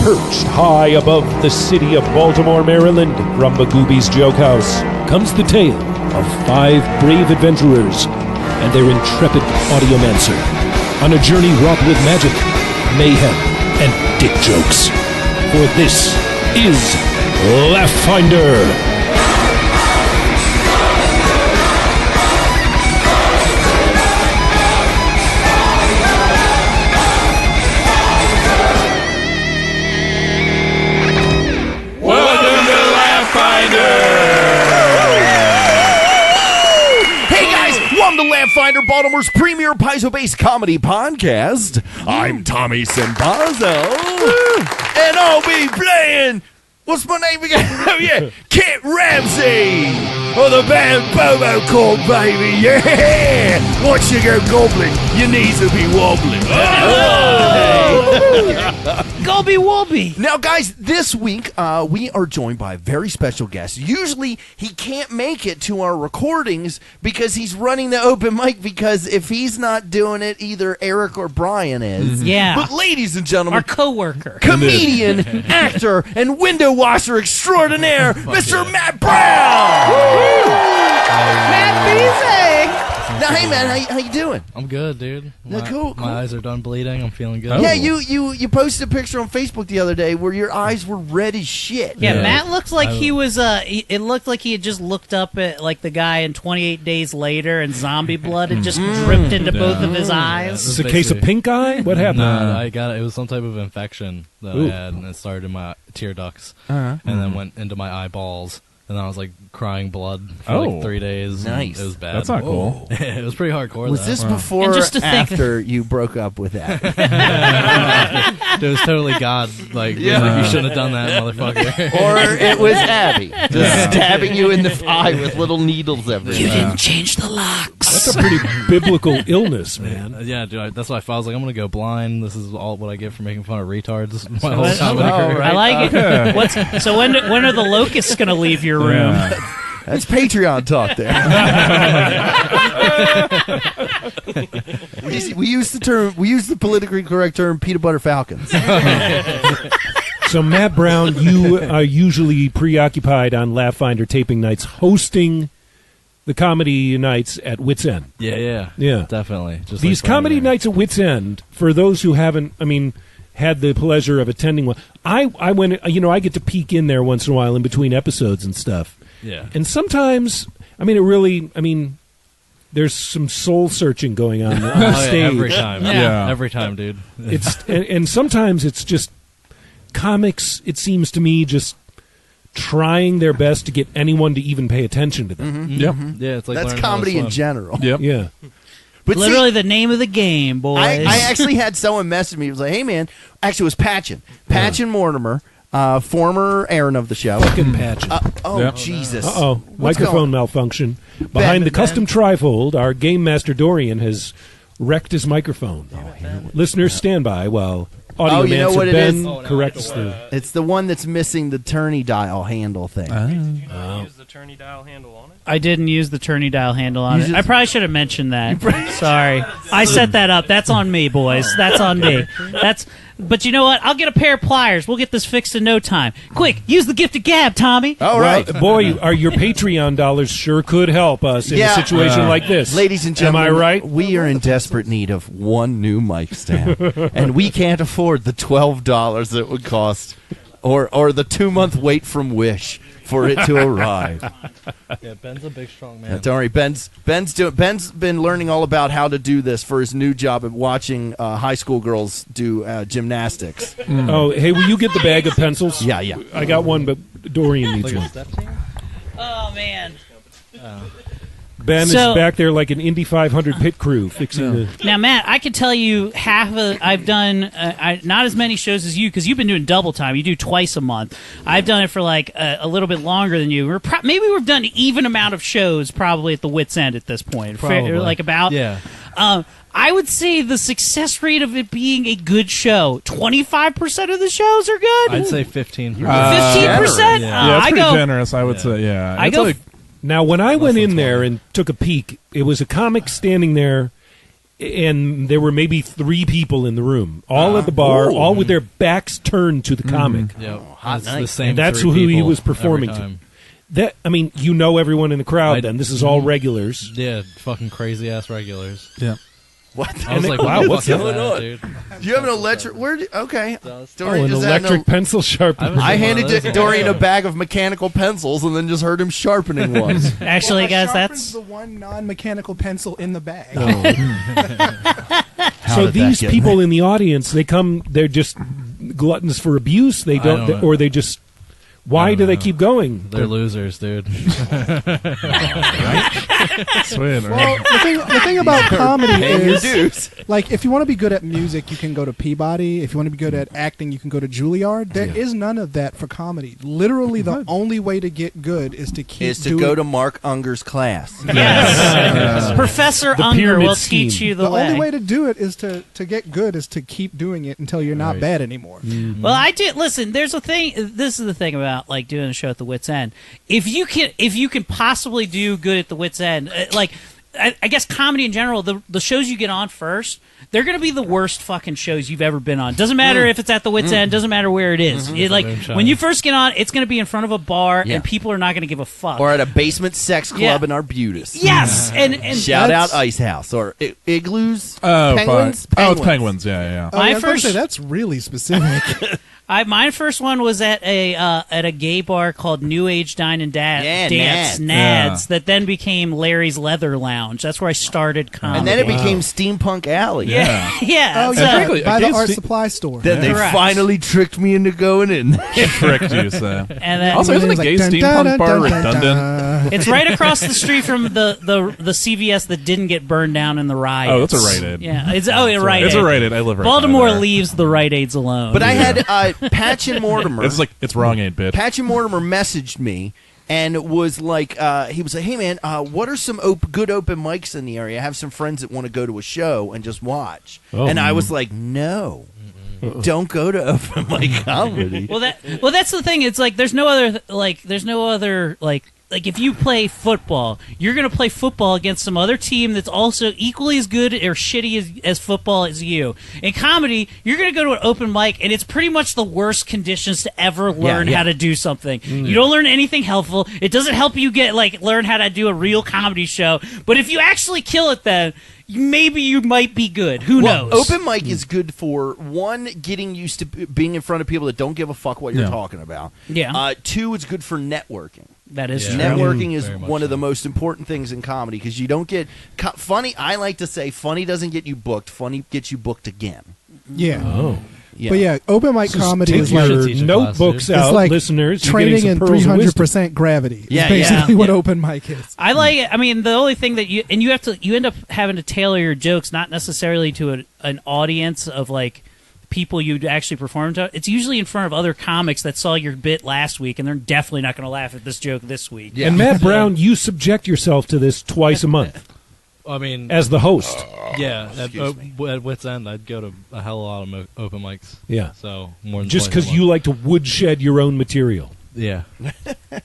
Perched high above the city of Baltimore, Maryland, from Magooby's Joke House, comes the tale of 5 brave adventurers and their intrepid audiomancer on a journey wrought with magic, mayhem, and dick jokes. For this is Laugh Finder. Finder, Baltimore's premier piezo-based comedy podcast. I'm Tommy Simbazo, and I'll be playing. What's my name again? Oh yeah, Kit Ramsey of the band Bobo Corp, baby. Yeah, once you go gobbling, your knees will be wobbling. Gobby Wobby. Now, guys, this week we are joined by a very special guest. Usually, he can't make it to our recordings because he's running the open mic. Because if he's not doing it, either Eric or Brian is. Yeah. But, ladies and gentlemen, our coworker, comedian, actor, and window washer extraordinaire, Mr. Matt Brown. Matt Beasley. Now, hey man, how you doing? I'm good, dude. Cool. My eyes are done bleeding. I'm feeling good. Oh. Yeah, you posted a picture on Facebook the other day where your eyes were red as shit. Yeah, Matt looked like he was. It looked like he had just looked up at like the guy in 28 Days Later, and zombie blood had just dripped into both of his eyes. Is this a case of pink eye? What happened? No, I got it. It was some type of infection that I had, and it started in my tear ducts, and then went into my eyeballs. And I was like crying blood for like 3 days. Nice. It was bad. That's not cool. It was pretty hardcore. Was this before or after you broke up with that? It was totally God. Like, yeah. Like, you shouldn't have done that, motherfucker. Or it was Abby just stabbing you in the eye with little needles everywhere. You didn't change the locks. That's a pretty biblical illness, man. Yeah, dude. That's why I was like, I'm gonna go blind. This is all what I get for making fun of retards. My whole comedy career. I like it. So when are the locusts gonna leave your room? That's Patreon talk there. we use the politically correct term peanut butter falcons. So, Matt Brown, you are usually preoccupied on Laugh Finder taping nights, hosting the comedy nights at Wits End. Yeah, definitely. Just these like comedy nights at Wits End, for those who haven't, had the pleasure of attending one, I went, I get to peek in there once in a while in between episodes and stuff. Yeah. And sometimes, there's some soul searching going on stage. Yeah, every time. Yeah. Every time, dude. And sometimes it's just comics, it seems to me, just trying their best to get anyone to even pay attention to them. Yep. Yeah, it's like that's comedy in general. Yep. Yeah. But literally the name of the game, boys. I actually had someone message me. It was like, hey, man. Actually, it was Patchen Mortimer, former Aaron of the show. Fucking Patchen. Jesus. Uh-oh. Microphone malfunction. Behind the custom trifold, our game master Dorian has wrecked his microphone. Listeners, stand by while Audiomancer Ben corrects the... It's the one that's missing the turny dial handle thing. Use the turny dial handle on it? I didn't use the turny dial handle on it. I probably should have mentioned that. Sorry. I set that up. That's on me, boys. That's on me. But you know what? I'll get a pair of pliers. We'll get this fixed in no time. Quick, use the gift of gab, Tommy. All right. Well, boy, your Patreon dollars sure could help us in a situation like this. Ladies and gentlemen, am I right? We are in desperate need of one new mic stand. And we can't afford the $12 it would cost or the 2-month wait from Wish for it to arrive. Yeah, Ben's a big, strong man. Don't worry, Ben's been learning all about how to do this for his new job of watching high school girls do gymnastics. Oh, hey, will you get the bag of pencils? Yeah. I got one, but Dorian needs one. Oh, man. Ben is back there like an Indy 500 pit crew fixing the... Now, Matt, I can tell you I've done not as many shows as you because you've been doing double time. You do twice a month. I've done it for like a little bit longer than you. Maybe we've done an even amount of shows probably at the Wits End at this point. Yeah. I would say the success rate of it being a good show, 25% of the shows are good? I'd say 15%. 15%? Yeah, it's I pretty go generous, I would say, yeah. Now, when I went in there and took a peek, it was a comic standing there, and there were maybe 3 people in the room, all at the bar, all with their backs turned to the comic. Yeah, hot it's night. the same. And that's 3 who he people was performing every to. time. That you know everyone in the crowd. Then this is all regulars. Yeah, fucking crazy ass regulars. Yeah. What? I was like, wow, what the what's fuck is going that, on? dude? Do you have an electric? Okay. An Dorian just had electric pencil sharpener. I handed One of those Dorian a guys. bag of mechanical pencils and then just heard him sharpening one. Actually, I guys, sharpened that's the one non-mechanical pencil in the bag. So did that these get people in the audience, they're just gluttons for abuse. They don't know. or they just. Why do they keep going? They're losers, dude. Sweet. Well, the thing about comedy Paying your is, dues. like, if you want to be good at music, you can go to Peabody. If you want to be good at acting, you can go to Juilliard. There is none of that for comedy. Literally, the only way to get good is to keep Is to doing. go to Mark Unger's class. yes. Professor The Unger pyramid will scheme. teach you the way. only way to do it is to get good is to keep doing it until you're not bad anymore. Well, I did. Listen, there's a thing. This is the thing about like doing a show at the Wits End. If you can possibly do good at the Wits End, like I guess comedy in general, the shows you get on first, they're going to be the worst fucking shows you've ever been on. Doesn't matter if it's at the Wits End. Doesn't matter where it is. It, like Moonshine. when you first get on, it's going to be in front of a bar, Yeah. and people are not going to give a fuck. Or at a basement sex club Yeah. in Arbutus. yes, and Shout out That's- Ice House or Igloos. Oh, Penguins. fine. Oh, it's penguins. Yeah. Oh, My yeah, I was about to first- say, that's really specific. my first one was at a gay bar called New Age Dine and Yeah, Dance, Nads. Nads, that then became Larry's Leather Lounge. That's where I started comedy. And then it became Steampunk Alley. yeah, yeah. Oh, so- yeah, frankly, by the against art the- supply store. Then they Correct. finally tricked me into going in. Tricked you, so. and then Also, isn't a It's like, gay dun, steampunk dun, bar dun, dun, redundant? dun. it's right across the street from the CVS that didn't get burned down in the riots. Oh, that's a Rite Aid. Yeah, it's Rite Aid. It's a Rite Aid. I live right Baltimore by there. leaves the Rite Aids alone. But I had Patch and Mortimer. It's wrong aid, bitch. Patch and Mortimer messaged me and was like, he was like, hey man, what are some good open mics in the area? I have some friends that want to go to a show and just watch. Oh. And I was like, no, don't go to open mic comedy. well, that's the thing. It's like there's no other like if you play football, you're going to play football against some other team that's also equally as good or shitty as football as you. In comedy, you're going to go to an open mic, and it's pretty much the worst conditions to ever learn yeah. how to do something. You don't learn anything helpful. It doesn't help you learn how to do a real comedy show. But if you actually kill it, then maybe you might be good. Who knows? Open mic is good for, one, getting used to being in front of people that don't give a fuck what you're Yeah. talking about. Yeah. 2, it's good for networking. That is Yeah. true. Networking is Very much one of the so. most important things in comedy because you don't get funny. I like to say funny doesn't get you booked. Funny gets you booked again. Yeah. Oh. Yeah. But yeah, open mic comedy Take is your like should teach a notebooks class, it's out, like listeners. You're training getting in some pearls of wisdom. 300% gravity. Yeah, is basically yeah. what Yeah. open mic is. I like it. I mean, the only thing that you end up having to tailor your jokes not necessarily to an audience of like people you'd actually perform to. It's usually in front of other comics that saw your bit last week, and they're definitely not going to laugh at this joke this week. Yeah. And Matt Brown, you subject yourself to this twice a month I mean, as the host. yeah, Excuse me. at Wits End, I'd go to a hell of a lot of open mics. Yeah. So more than Just twice a because you month. like to woodshed your own material. Yeah.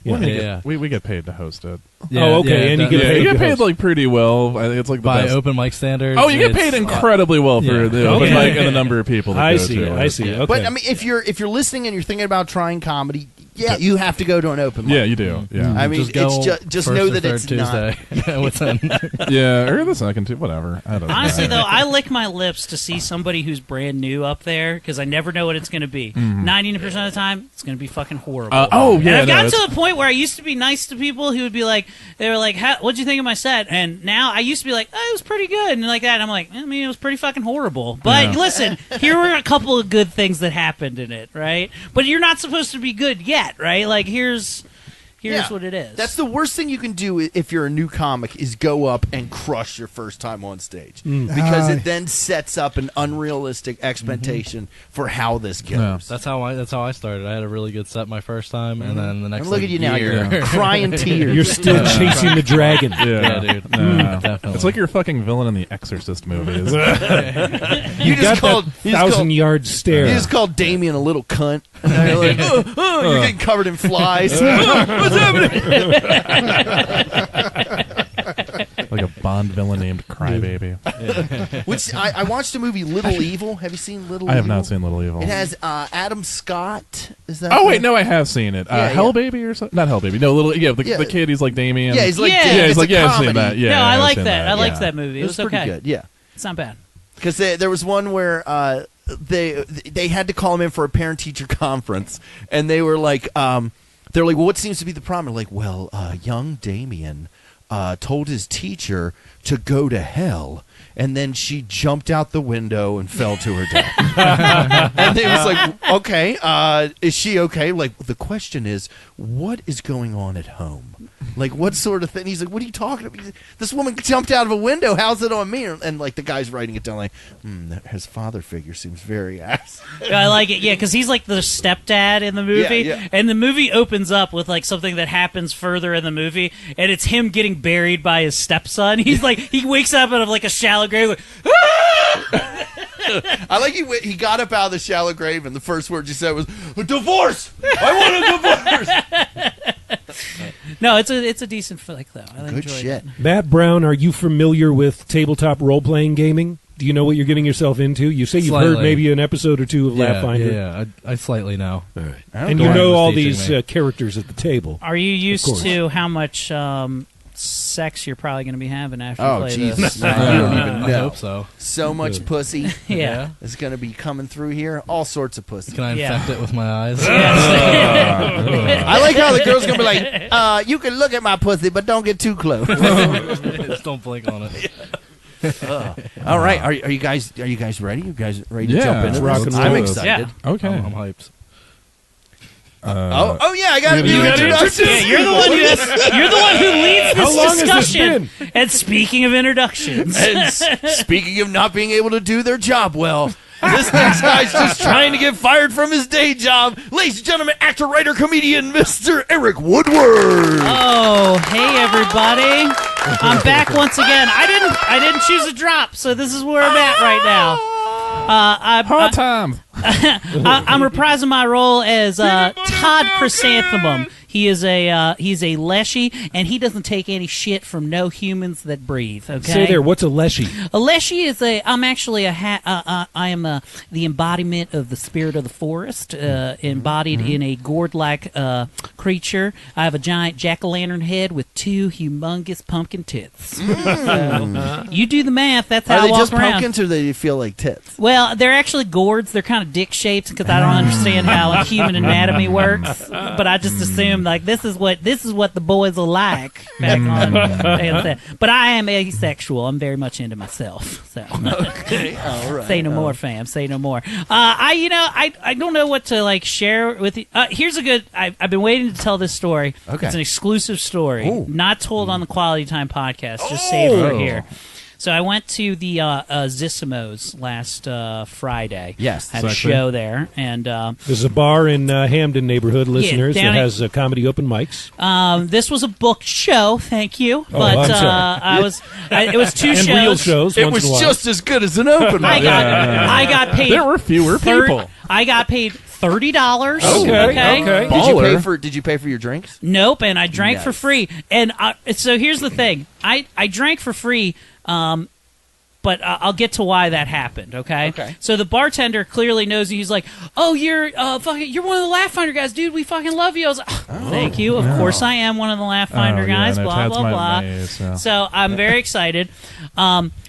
Yeah. We get paid to host it. Oh, okay, and you that- get Yeah, paid you to get paid host. like pretty well. I think it's like the by best. open mic standards. Oh, you get it's- paid incredibly well for yeah. the open Okay. mic and the number of people. That I go see. to it. I see. Yeah. Okay. But I mean, if you're listening and you're thinking about trying comedy, yeah, you have to go to an open mic. Yeah, you do. Yeah, I mean, Just go it's just first know or that third it's Tuesday. What's End? yeah, or the second too. Whatever. I don't know. Honestly, though, I lick my lips to see somebody who's brand new up there because I never know what it's going to be. 90% of the time, it's going to be fucking horrible. oh And yeah, I've no, gotten it's- to the point where I used to be nice to people who would be like, they were like, what'd you think of my set? And now I used to be like, oh, it was pretty good. And like that. And I'm like, I mean, it was pretty fucking horrible. But Yeah. listen, here were a couple of good things that happened in it, right? But you're not supposed to be good yet, right? Like, here's Yeah. what it is. That's the worst thing you can do if you're a new comic is go up and crush your first time on stage because it then sets up an unrealistic expectation for how this goes. Yeah. That's how I started. I had a really good set my first time, and then the next. And look at you now, year, you're crying tears. You're still chasing the dragon. Yeah, dude. Definitely. It's like you're a fucking villain in the Exorcist movies. you Got just called that 1,000-yard stare. You just called Damien a little cunt. And now you're like, you're getting covered in flies. What's happening? like a Bond villain named Crybaby. Which I watched the movie Little Evil. Have you seen Little Evil? I have not seen Little Evil. It has Adam Scott. Is that? Oh wait, no, I have seen it. Yeah, Hell Baby or something? Not Hell Baby. No, the kid. He's like Damien. Yeah, he's like Yeah. I've comedy. seen that. Yeah, no, I I've like seen that. I liked yeah. that movie. It was pretty okay. good. Yeah, It's not bad. because there was one where they had to call him in for a parent teacher conference, and they were like, they're like, well, what seems to be the problem? Like, well, young Damien told his teacher to go to hell, and then she jumped out the window and fell to her death. And they was like, okay, is she okay? Like, the question is, what is going on at home? Like, what sort of thing? He's like, what are you talking about? This woman jumped out of a window. How's it on me? And like the guy's writing it down like, his father figure seems very ass. I like it, yeah, because he's like the stepdad in the movie, Yeah. and the movie opens up with like something that happens further in the movie, and it's him getting buried by his stepson. He's like, he wakes up out of like a shallow grave, like, I like he got up out of the shallow grave, and the first word you said was, a divorce! I want a divorce! No, it's a decent flick though. I Good enjoyed shit. it. Matt Brown, are you familiar with tabletop role-playing gaming? Do you know what you're getting yourself into? You say you've heard Slightly. maybe an episode or two of Laugh-Finder. Yeah, I slightly know. All right. Okay. And you Glenn know was all teaching these me. characters at the table. Are you used course. to how much sex you're probably going to be having after you Oh, play Jesus. this? You don't even I know. hope so. So much pussy Yeah. is going to be coming through here. All sorts of pussy. Can I Yeah. infect it with my eyes? I like how the girl's going to be like, you can look at my pussy, but don't get too close. Just don't blink on it. All right. Are you guys ready? You guys ready to Yeah, jump into let's this? rock and I'm roll. excited. Yeah. Okay. I'm hyped. Oh yeah, I got to You do gotta introductions. Yeah, you're the one who leads How this long has this discussion. And speaking of introductions, And speaking of not being able to do their job well, this next guy's just trying to get fired from his day job. Ladies and gentlemen, actor, writer, comedian, Mr. Eric Woodward. oh, hey everybody. I'm back once again. I didn't choose a drop, so this is where I'm at right now. Hard time. I'm reprising my role as Todd Chrysanthemum. He's a leshy, and he doesn't take any shit from no humans that breathe. Okay. Say there, what's a leshy? A leshy is I'm actually I am the embodiment of the spirit of the forest, embodied in a gourd-like creature. I have a giant jack-o'-lantern head with two humongous pumpkin tits. So, you do the math. That's how Are I they walk just around. pumpkins or they feel like tits? Well, they're actually gourds. They're kind of dick-shaped because I don't understand how human anatomy works. But I just assume like this is what the boys will like. Back on, but I am asexual. I'm very much into myself. So Okay, all right. say no more, fam. Say no more. I don't know what to like share with you. Here's a good. I've been waiting to tell this story. Okay. It's an exclusive story, Ooh. not told on the Quality Time podcast. Just saved for here. So I went to the Zissimos last Friday. Yes. I had a Exactly. show there, and There's a bar in Hamden neighborhood, listeners, that down at- has comedy open mics. this was a booked show. Thank you, but I'm sorry. it was two And shows. real shows It once was in a while. just as good as an open I mic. got paid. There were fewer people. I got paid $30. Okay. Did you pay for your drinks? Nope, and I drank for Nice. free. And so here's the thing: I drank for free, but I'll get to why that happened. Okay. Okay. So the bartender clearly knows me. He's like, "Oh, you're you're one of the Laugh Finder guys, dude. We fucking love you." I was like, "Thank you. Of course, I am one of the Laugh Finder guys." no, Blah Tad's blah my blah. mate, so. So I'm very excited.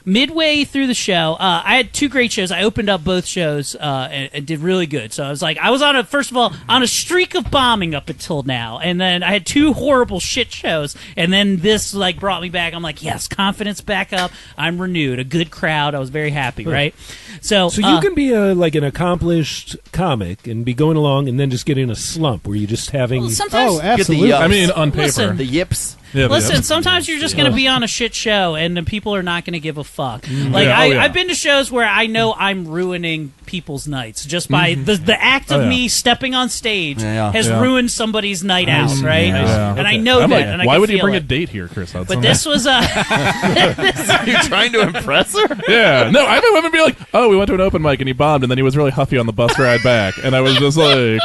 Midway through the show, I had two great shows. I opened up both shows and did really good. So I was on a streak of bombing up until now, and then I had two horrible shit shows, and then this like brought me back. I'm like, yes, confidence back up. I'm renewed. A good crowd. I was very happy. Right. So So you can be like an accomplished comic and be going along and then just get in a slump where you're just having... sometimes. Oh, absolutely. yucks. I mean, on paper. Listen, The yips. Yeah, Listen, sometimes you're just going to be on a shit show, and then people are not going to give a fuck. Like Yeah, yeah. I've been to shows where I know I'm ruining people's nights just by the act of Oh, yeah. me stepping on stage Yeah. has Yeah. ruined somebody's night out, right? Yeah. And I know I'm that. like, and I why can would you feel bring it. a date here, Chris Hudson? But this was Are you trying to impress her? Yeah, no, I would be like, oh, we went to an open mic and he bombed, and then he was really huffy on the bus ride back, and I was just like,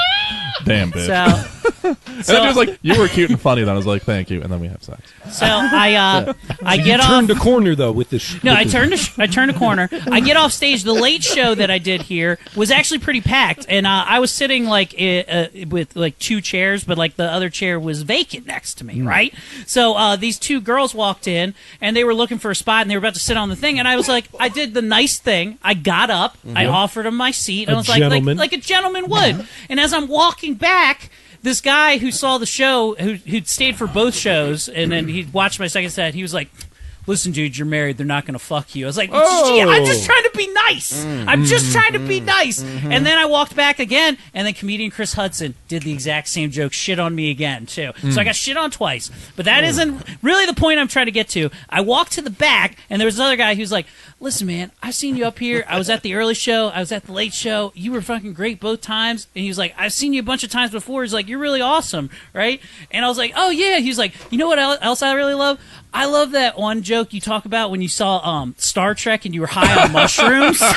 damn, bitch. so And then he was like, "You were cute and funny." Then I was like, "Thank you," and then we have sex. So I get off. Turned a corner though with this. No, I turned a corner. I get off stage. The late show that I did here was actually pretty packed, and I was sitting like with like 2 chairs, but like the other chair was vacant next to me, right? So these 2 girls walked in, and they were looking for a spot, and they were about to sit on the thing, and I was like, I did the nice thing. I got up, I offered them my seat, and I was like a gentleman would. And as I'm walking back, this guy who saw the show, who'd stayed for both shows, and then he watched my second set, he was like, "Listen, dude, you're married. They're not going to fuck you." I was like, "Gee, I'm just trying to be nice. I'm just trying to be nice." And then I walked back again, and then comedian Chris Hudson did the exact same joke, shit on me again, too. So I got shit on twice. But that isn't really the point I'm trying to get to. I walked to the back, and there was another guy who's like, "Listen, man, I've seen you up here. I was at the early show. I was at the late show. You were fucking great both times." And he was like, "I've seen you a bunch of times before." He's like, "You're really awesome, right?" And I was like, "Oh, yeah." He's like, "You know what else I really love? I love that one joke you talk about when you saw Star Trek and you were high on mushrooms." So he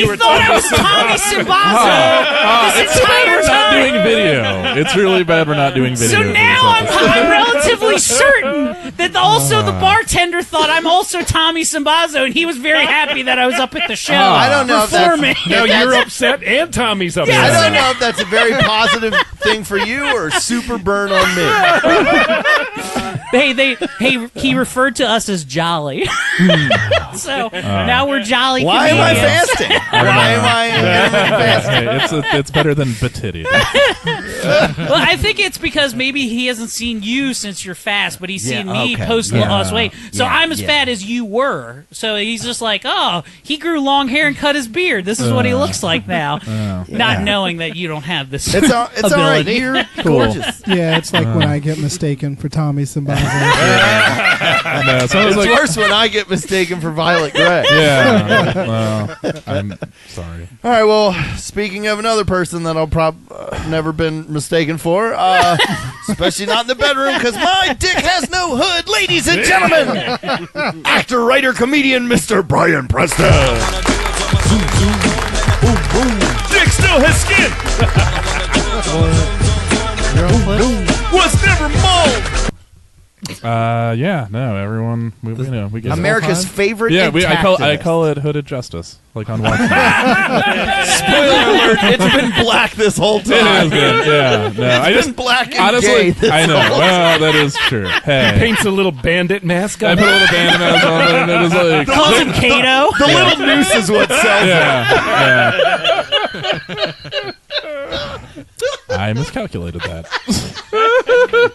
thought I was Tommy Simbazo. It's too bad we're not doing video. It's really bad we're not doing video. So now I'm relatively certain that also the bartender thought I'm also Tommy Simbazo, and he was very happy that I was up at the show. I don't know if performing. Now you're upset, and Tommy's upset. I don't know if that's a very positive thing for you or super burn on me. He referred to us as jolly. So now we're jolly. Why am I comedians. fasting? Why am I fasting? Hey, it's better than batitty. Well, I think it's because maybe he hasn't seen you since your fast, but he's seen me post lost weight. So I'm as fat as you were. So he's just like, oh, he grew long hair and cut his beard. This is what he looks like now. Not knowing that you don't have this It's all right. ability. You're gorgeous. Yeah, it's like when I get mistaken for Tommy Simbazo. No, so I was It's like, worse when I get mistaken for Violet Gray. yeah. Well, I'm sorry. All right, well, speaking of another person that I'll never been mistaken for, especially not in the bedroom, because my dick has no hood, ladies and gentlemen, actor, writer, comedian, Mr. Brian Preston. Dick still has skin. Was never mold. Yeah, no, everyone, we know, we get America's favorite. Yeah, intactivist. I call it hooded justice, like on Watchmen. Spoiler alert! It's been black this whole It time. is good, yeah. No, It's been black and honestly, gay this I know. whole Well, that is true. Hey, Paints a little bandit mask I on. put a little band mask on it, and it is like, Calls him Kato. The little noose is what sells it. yeah. I miscalculated that.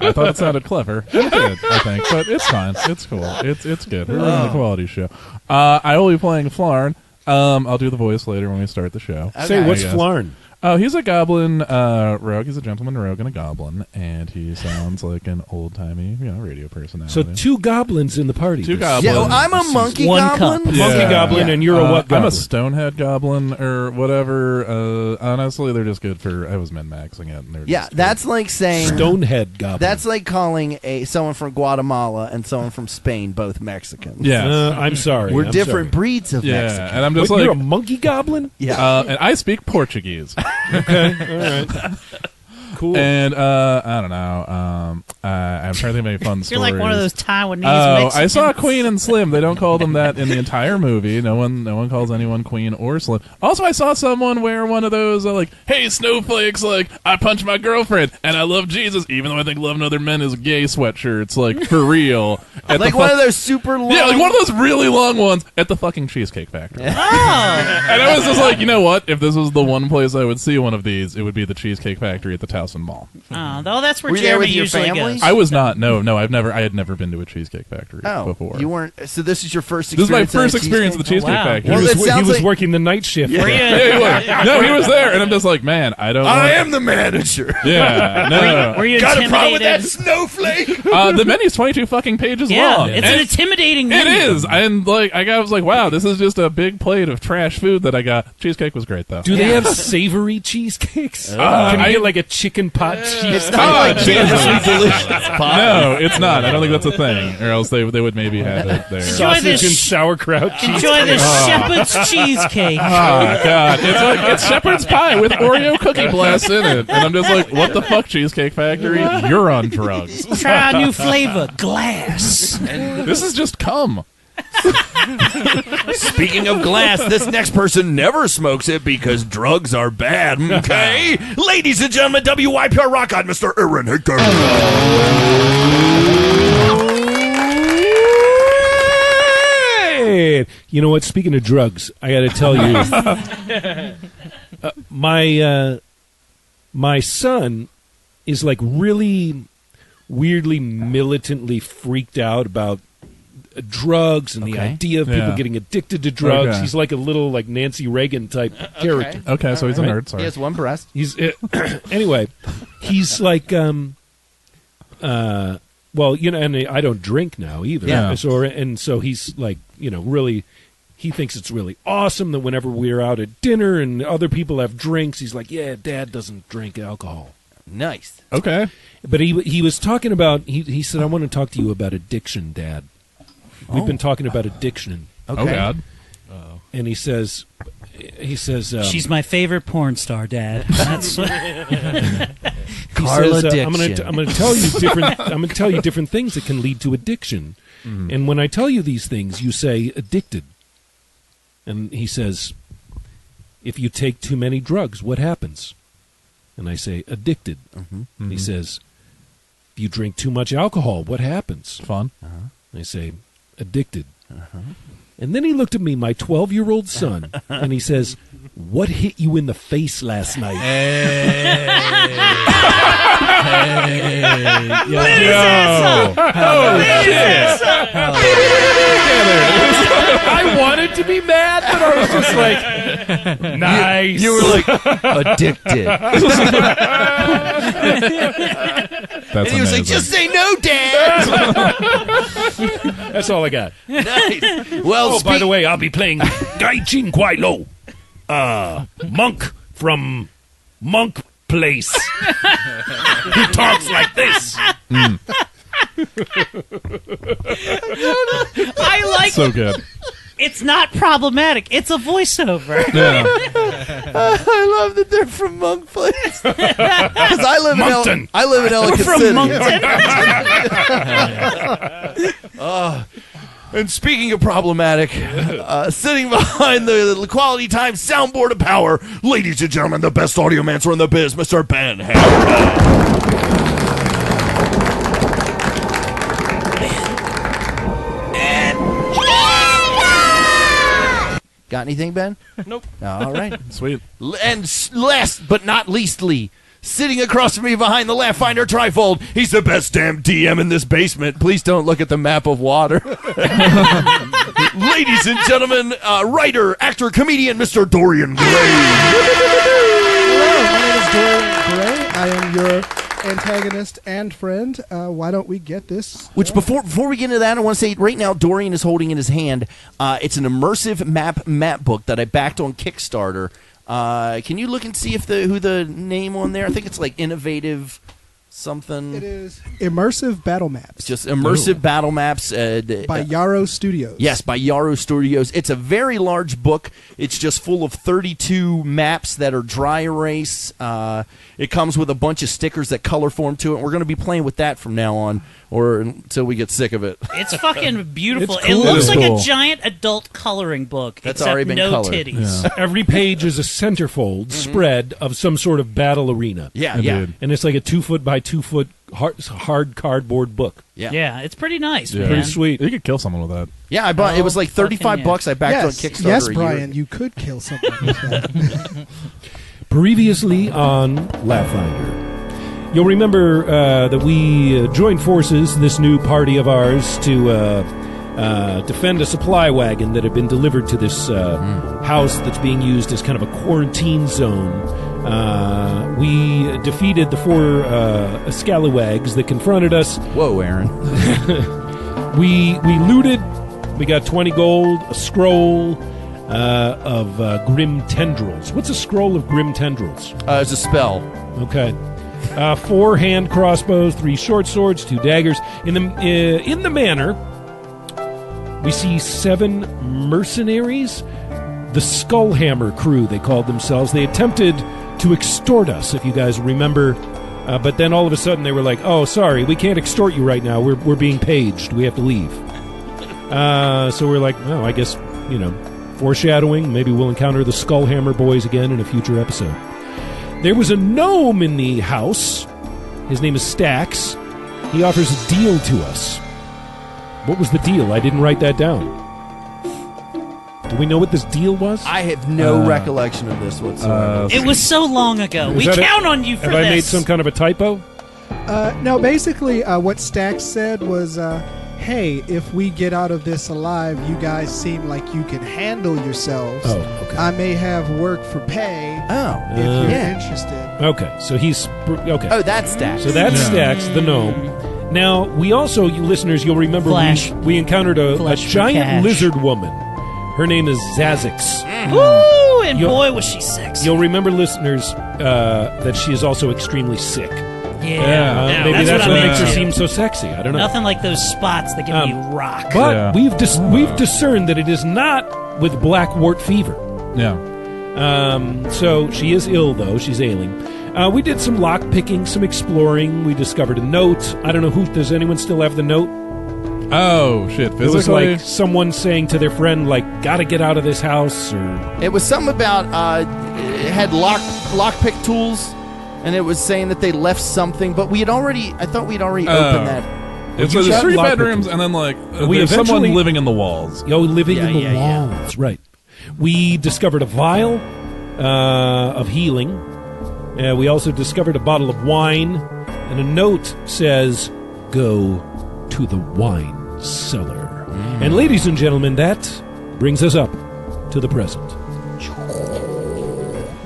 I thought it sounded clever. It did, I think, but it's fine. It's cool. It's good. We're running a quality show. I will be playing Flarn. I'll do the voice later when we start the show. Say, what's I guess. Flarn? Oh, he's a goblin rogue. He's a gentleman rogue and a goblin, and he sounds like an old-timey, radio personality. So 2 goblins in the party. Two This- goblins. Yeah, well, I'm a monkey One goblin. cup. Monkey Yeah. goblin, and you're a what goblin? I'm a stonehead goblin or whatever. Honestly, they're just good for. I was min-maxing it. And they're Yeah, just that's like saying Stonehead goblin. that's like calling someone from Guatemala and someone from Spain both Mexicans. good. Yeah, I'm sorry. We're I'm different sorry. breeds of yeah, Mexican. and I'm just Wait, you're a like, monkey goblin? Yeah. and I speak Portuguese. All right. Cool. And I don't know. I'm trying to think of any fun You're stories. like one of those Taiwanese Oh, Mexicans. I saw Queen and Slim. They don't call them that in the entire movie. No one calls anyone Queen or Slim. Also, I saw someone wear one of those like, "Hey, snowflakes! Like, I punched my girlfriend and I love Jesus, even though I think loving other men is gay." Sweatshirts, like for real. At Like the one of those super long. yeah, like one of those really long ones at the fucking Cheesecake Factory. Oh, And I was just like, you know what? If this was the one place I would see one of these, it would be the Cheesecake Factory at the Towson Mall. well, that's where Were you there Jeremy with your usually family? goes. I was not. No, I had never been to a Cheesecake Factory before. You weren't. So this is your first This is my experience. at a first experience at the Cheesecake wow. Factory. Well, he it was, sounds like- working the night shift. Were you? Yeah, he was. No, he was there, and I'm just like, man, I don't. I am the manager. Yeah, no. Were you Got a problem with that intimidated? snowflake? The menu's 22 fucking pages Yeah, long. it's And an intimidating It menu. is, and like I was like, wow, this is just a big plate of trash food that I got. Cheesecake was great though. Do they have savory cheesecakes? Can you I- get like a chicken pot cheese? It's not like Jesus. famously delicious. No, it's not. I don't think that's a thing, or else they would maybe have it there. Enjoy Sausage this. and sauerkraut cheese. Enjoy this shepherd's cheesecake. Oh God! It's shepherd's pie with Oreo cookie blasts in it, and I'm just like, what the fuck, Cheesecake Factory? You're on drugs. Try a new flavor, glass. This is just cum. Speaking of glass, this next person never smokes it because drugs are bad. Okay, ladies and gentlemen, WYPR Rock on Mr. Aaron Hicker. Hey! You know what? Speaking of drugs, I got to tell you, my son is like really weirdly militantly freaked out about drugs and the idea of people getting addicted to drugs. Okay. He's like a little like Nancy Reagan type character. Okay, so he's a nerd. Sorry. He has one breast. He's anyway. He's like well, you know, and I don't drink now either. Yeah. So he's like, you know, really. He thinks it's really awesome that whenever we're out at dinner and other people have drinks, he's like, "Yeah, Dad doesn't drink alcohol." Nice. Okay. But he was talking about. He said, "I want to talk to you about addiction, Dad." We've been talking about addiction. Okay. Oh God. And he says, She's my favorite porn star, Dad. That's Carl I'm addiction. going to tell you different. I'm going to tell you different things that can lead to addiction. And when I tell you these things, you say addicted. And he says, if you take too many drugs, what happens? And I say addicted. And he says, if you drink too much alcohol, what happens? Fun. I say addicted. And then he looked at me, my 12-year-old son, and he says, what hit you in the face last night? I wanted to be mad, but I was just like, nice. You were like addicted. That's And he was like, amazing. just say no, Dad. That's all I got. Nice. Well, Oh, by the way, I'll be playing Gai Chin Kwai Lo, monk from Monk Place. He talks like this. I like so good. It's not problematic. It's a voiceover. Yeah. I love that they're from Monk Place. Because I live Moncton. I live in Ellicott From City. Moncton. And speaking of problematic, sitting behind the Quality Time soundboard of power, ladies and gentlemen, the best audiomancer in the biz, Mr. Ben Hamilton. Got anything, Ben? Nope. All right. Sweet. And last but not leastly, sitting across from me behind the Laugh Finder trifold, he's the best damn DM in this basement. Please don't look at the map of water. Ladies and gentlemen, writer, actor, comedian, Mr. Dorian Gray. Hello, my name is Dorian Gray. I am your antagonist and friend. Why don't we get this? Which before we get into that, I want to say right now Dorian is holding in his hand. It's an immersive map book that I backed on Kickstarter. Can you look and see if who the name on there? I think it's like Innovative something. It is Immersive Battle Maps. Just immersive battle maps by Yarrow Studios. Yes, by Yarrow Studios. It's a very large book. It's just full of 32 maps that are dry erase. It comes with a bunch of stickers that color form to it. We're going to be playing with that from now on, or until we get sick of it. It's fucking beautiful. It's It cool. looks It is like cool. a giant adult coloring book, That's except already been no colored. titties. Yeah. Every page is a centerfold spread of some sort of battle arena. Yeah, Indeed. And it's like a 2-foot by 2-foot hard cardboard book. yeah. Yeah, it's pretty nice, Yeah. man. Pretty sweet. You could kill someone with that. Yeah, I bought. It was like fucking $35. yeah. I backed Yes, on Kickstarter. yes, a year Brian, ago. you could kill something with that. Previously on Laugh-Finder. You'll remember that we joined forces, this new party of ours, to defend a supply wagon that had been delivered to this house that's being used as kind of a quarantine zone. We defeated the 4 scallywags that confronted us. Whoa, Aaron. We looted. We got 20 gold, a scroll of grim tendrils. What's a scroll of grim tendrils? It's a spell. Okay. 4 hand crossbows, 3 short swords, 2 daggers. In the manor, we see 7 mercenaries. The Skullhammer crew, they called themselves. They attempted to extort us, if you guys remember. But then all of a sudden they were like, oh, sorry, we can't extort you right now. We're being paged. We have to leave. So we're like, well, I guess, foreshadowing. Maybe we'll encounter the Skullhammer boys again in a future episode. There was a gnome in the house. His name is Stax. He offers a deal to us. What was the deal? I didn't write that down. Do we know what this deal was? I have no recollection of this whatsoever. It was so long ago. We count on you for Have this. I made some kind of a typo? No, basically, what Stax said was, hey, if we get out of this alive, you guys seem like you can handle yourselves. Oh, okay. I may have work for pay if you're interested. Okay, so he's... Okay. Oh, that's Stax. So that's Stax, the gnome. Now, we also, you listeners, you'll remember we encountered a Flesh for giant cash. lizard woman. Her name is Zazix. Woo! And boy, was she sexy. You'll remember, listeners, that she is also extremely sick. Yeah. Maybe that's what what I'm makes her into. seem so sexy. I don't know. Nothing like those spots that give me rock. But we've discerned that it is not with black wart fever. Yeah. So she is ill, though. She's ailing. We did some lock picking, some exploring. We discovered a note. I don't know does anyone still have the note? Oh, shit. It was Physically? like someone saying to their friend, like, gotta get out of this house, or... It was something about, it had lockpick tools, and it was saying that they left something, but I thought we'd already opened that. It's You there's shot 3 lock bedrooms, picking. and then, like, We there's eventually- someone living in the walls. living in the yeah. walls, right. We discovered a vial of healing. We also discovered a bottle of wine, and a note says, go to the wine cellar. And ladies and gentlemen, that brings us up to the present.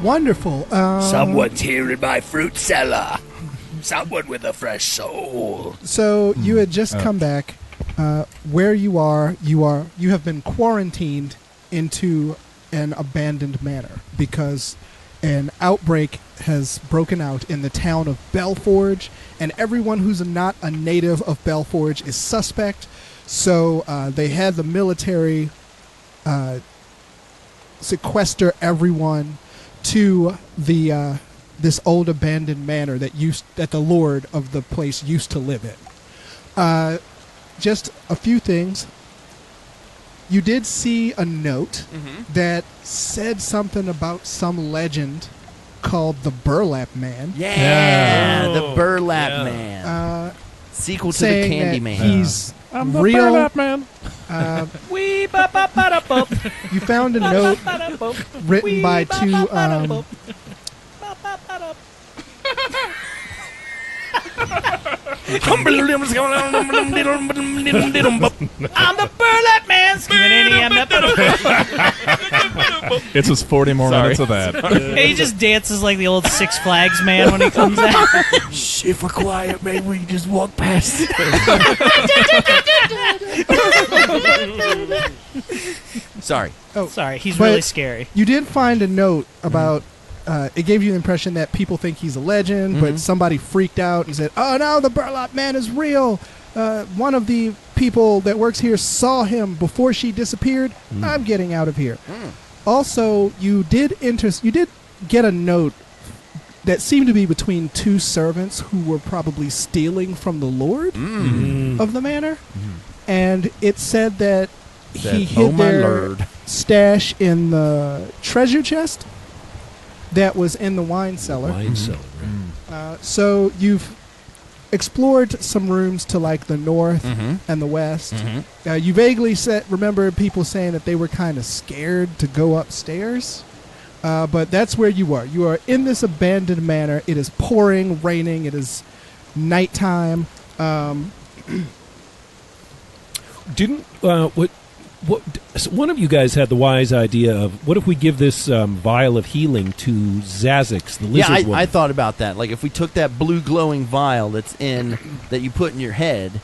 Wonderful. Someone's here in my fruit cellar. Someone with a fresh soul. So you had just come back. Where you have been quarantined into an abandoned manor because an outbreak has broken out in the town of Belforge, and everyone who's not a native of Belforge is suspect. So they had the military sequester everyone to the this old abandoned manor that the lord of the place used to live in. Just a few things. You did see a note that said something about some legend called the Burlap Man. The Burlap Man. Sequel to the Saying Candy that Man. he's I'm the real. Burlap Man. Wee ba ba ba da bop. You found a note written by 2 I'm the Burlap Man. It's just 40 more minutes of that. He just dances like the old Six Flags man when he comes out. Shh, if we're quiet, maybe we can just walk past. Sorry. Sorry, he's But- really scary. You did find a note about. It gave you the impression that people think he's a legend, but somebody freaked out and said, "Oh no, the Burlap Man is real. One of the people that works here saw him before she disappeared. I'm getting out of here." Also, you did get a note that seemed to be between 2 servants who were probably stealing from the lord of the manor, and it said that he hid their stash in the treasure chest that was in the wine cellar. Wine cellar. So you've explored some rooms to like the north and the west. You vaguely remember people saying that they were kind of scared to go upstairs. But that's where you are. You are in this abandoned manor. It is pouring, raining. It is nighttime. Didn't one of you guys had the wise idea of what if we give this vial of healing to Zazix, the lizard woman? I thought about that. Like if we took that blue glowing vial that you put in your head,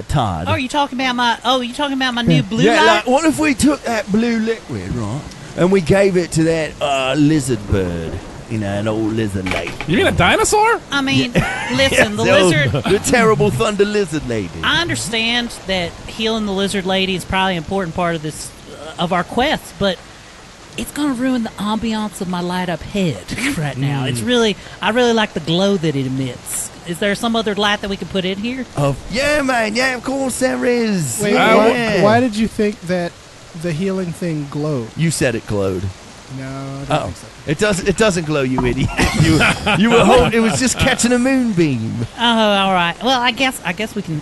Todd. Oh, you talking about my new blue Yeah, light? like what if we took that blue liquid, right, and we gave it to that lizard bird, an old lizard lady. You mean a dinosaur? I mean, listen, the Yes, lizard. the terrible thunder lizard lady. I understand that healing the lizard lady is probably an important part of this of our quest, but it's going to ruin the ambiance of my light up head right now. It's really, I really like the glow that it emits. Is there some other light that we can put in here? Yeah, man. Yeah, of course there is. Wait, why did you think that the healing thing glowed? You said it glowed. No, I don't think so. It doesn't glow, you idiot. you were it was just catching a moonbeam. Oh, all right. Well, I guess we can.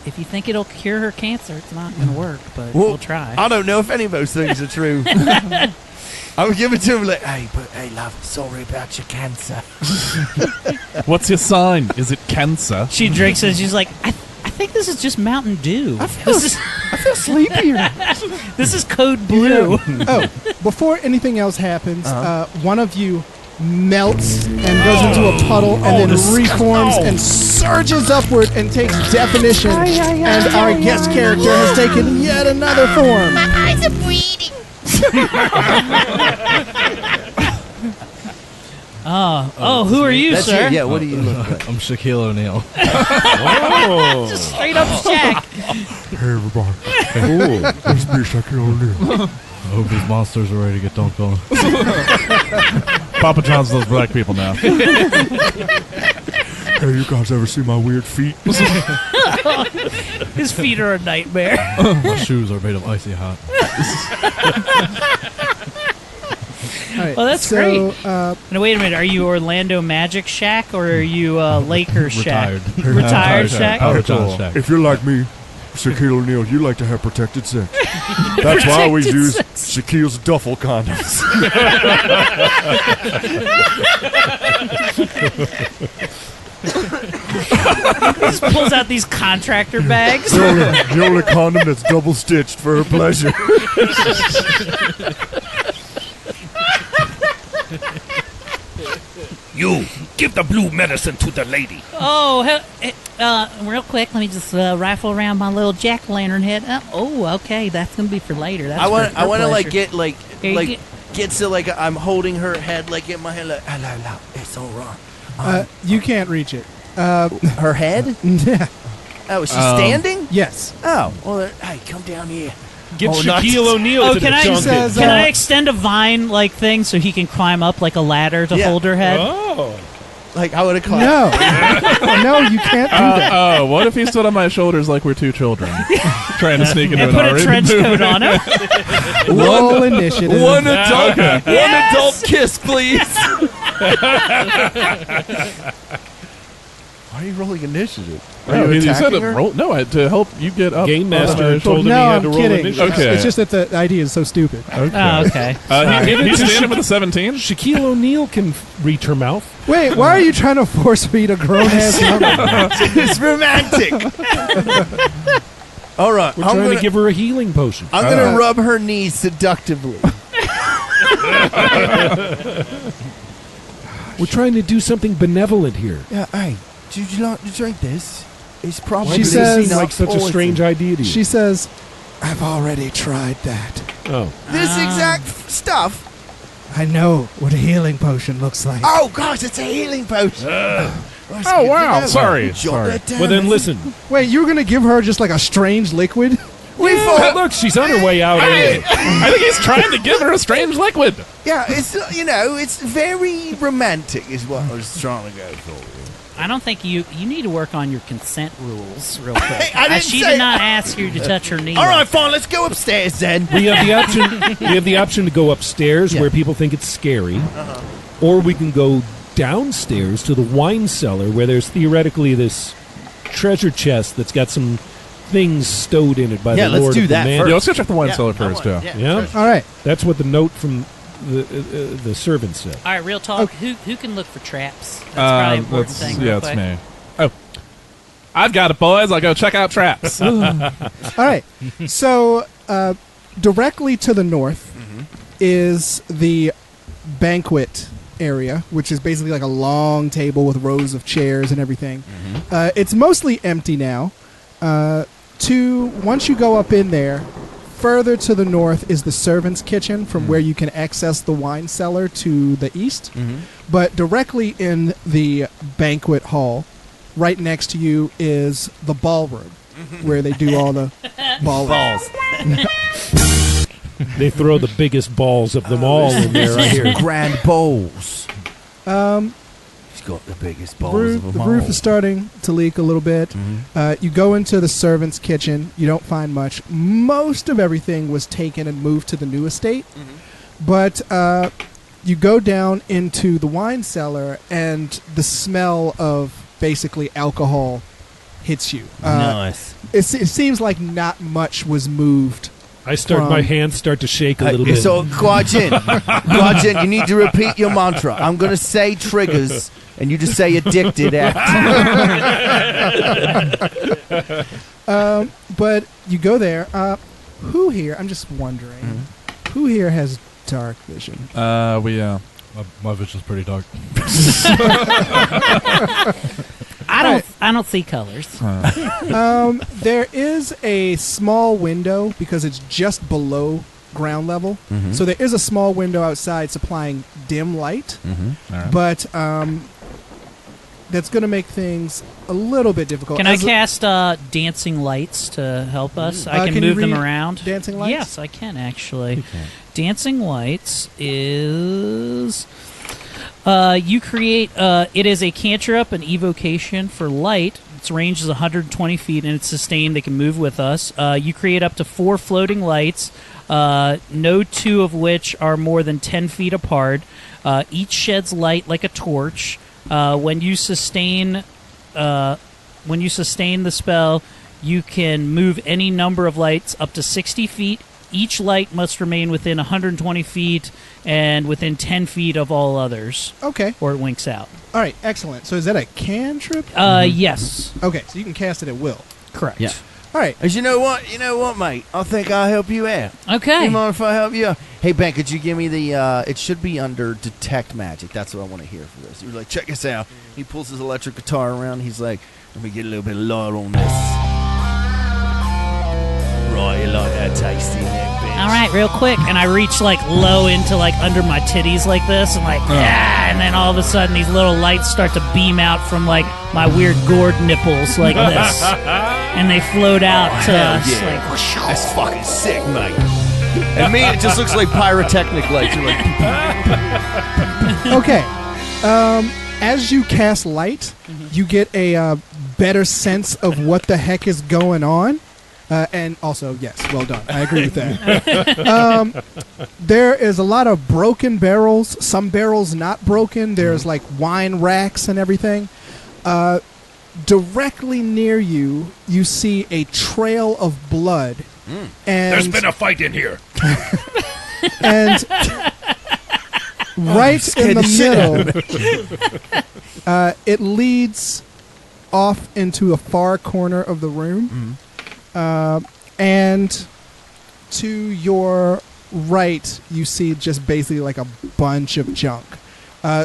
If you think it'll cure her cancer, it's not going to work, but we'll try. I don't know if any of those things are true. I would give it to him like, hey, love, sorry about your cancer. What's your sign? Is it cancer? She drinks it and she's like, I think this is just Mountain Dew. I feel sleepier. This is Code Blue. Oh, before anything else happens, one of you melts and goes into a puddle and then reforms and surges upward and takes definition. And our guest character has taken yet another form. My eyes are bleeding. Who are you, That's sir? you. Yeah, what do you look like? I'm Shaquille O'Neal. Just straight up Shaq. Hey everybody. Cool. It's me, Shaquille O'Neal. I hope these monsters are ready to get dunked on. Papa John's those black people now. Hey, you guys ever see my weird feet? His feet are a nightmare. My shoes are made of icy hot. All right, Well, that's great. Now, wait a minute. Are you Orlando Magic Shaq or are you Lakers Shaq? Retired Shaq? Oh, John Shaq. If you're like me, Shaquille O'Neal, you like to have protected sex. That's why I always use Shaquille's duffel condoms. Just pulls out these contractor bags. The only condom that's double stitched for her pleasure. You, give the blue medicine to the lady. Real quick, let me just rifle around my little jack-o'-lantern head. Okay, that's gonna be for later. That's I want to like pleasure. get so like I'm holding her head like in my hand like hello, it's all right. You can't reach it. Her head? Yeah. Oh, is she standing? Yes. Oh, well, hey, come down here. Give Oh, Shaquille not- O'Neal to can the I junket. says, can I extend a vine like thing so he can climb up like a ladder to Yeah. hold her head? Oh. Like I would have climbed. No. No, you can't do that. What if he stood on my shoulders like we're two children trying to sneak into And an put a R-rated trench movie? coat on him? Roll initiative. One adult, Yes! one adult kiss, please. Why are you rolling initiative? Are No, you he said attacking it her? roll. No, to help you get up. Game on my Master shoulder. told him he No, had I'm to roll kidding. initiative. Okay. It's just that the idea is so stupid. Okay. Oh, okay. He's standing with a 17. Shaquille O'Neal can reach her mouth. Wait, why are you trying to force feed a grown ass woman? It's romantic. All right, We're trying to give her a healing potion. I'm gonna rub her knees seductively. We're trying to do something benevolent here. Yeah, hey, would you like to drink this? It's probably She says- Seems like such a strange idea to you. She says, I've already tried that. Oh. this exact stuff. I know what a healing potion looks like. Oh gosh, it's a healing potion. Oh, wow. Sorry. Well, then listen. Wait, you were going to give her just like a strange liquid? We thought, Look, she's on her way out. anyway. I think he's trying to give her a strange liquid. yeah, it's it's very romantic, is what I was trying to go for. I don't think you need to work on your consent rules real quick. Hey, I didn't She say- did not ask you to touch her knee. All right, fine, let's go upstairs then. We have the option. We have the option to go upstairs where people think it's scary, or we can go downstairs to the wine cellar where there's theoretically this treasure chest that's got some things stowed in it by Yeah, the let's Lord do of the that Manor. Yeah, let's go check the wine cellar I first, want- too. Yeah? All right. That's what the note from the servant said. All right, real talk. Who can look for traps? That's probably an important thing. real Yeah, it's quick. me. Oh. I've got it, boys. I'll go check out traps. All right. So, directly to the north is the banquet area, which is basically like a long table with rows of chairs and everything. It's mostly empty now. Once you go up in there, further to the north is the servant's kitchen from where you can access the wine cellar to the east. But directly in the banquet hall, right next to you is the ballroom, where they do all the balls. They throw the biggest balls of them all in there, I hear. Grand bowls. He's got the biggest balls of them The all. roof is starting to leak a little bit. You go into the servants' kitchen. You don't find much. Most of everything was taken and moved to the new estate. But you go down into the wine cellar, and the smell of basically alcohol hits you. Nice. It seems like not much was moved. My hands start to shake a little bit. So, Guajin, you need to repeat your mantra. I'm going to say triggers, and you just say addicted after. But you go there. Who here? I'm just wondering. Who here has dark vision? My vision's pretty dark. I don't see colors. There is a small window because it's just below ground level. So there is a small window outside supplying dim light. All right. But that's going to make things a little bit difficult. Can I cast dancing lights to help us? I can move them around. Dancing lights? Yes, I can actually. Dancing lights is you create. It is a cantrip, an evocation for light. Its range is 120 feet and it's sustained. They can move with us. You create up to 4 floating lights. No 2 of which are more than 10 feet apart. Each sheds light like a torch. When you sustain the spell, you can move any number of lights up to 60 feet. Each light must remain within 120 feet and within 10 feet of all others. Okay. Or it winks out. All right, excellent. So is that a cantrip? Yes. Okay, so you can cast it at will. Correct. Yeah. All right. You know what, mate? I think I'll help you out. Okay. You mind if I help you out? Hey, Ben, could you give me the, it should be under Detect Magic. That's what I want to hear for this. He was like, check this out. He pulls his electric guitar around. He's like, let me get a little bit of light on this. Right, you like that tasty neck, bitch. All right, real quick, and I reach like low into like under my titties like this, and like and then all of a sudden these little lights start to beam out from like my weird gourd nipples like this, and they float out to us. Yeah. Like, that's fucking sick, mate. And me, it just looks like pyrotechnic lights. You're like, Okay. As you cast light, you get a better sense of what the heck is going on. And also, yes, well done. I agree with that. There is a lot of broken barrels, some barrels not broken. There's like wine racks and everything. Directly near you, you see a trail of blood. And There's been a fight in here. and right in the middle, it leads off into a far corner of the room. And to your right, you see just basically like a bunch of junk.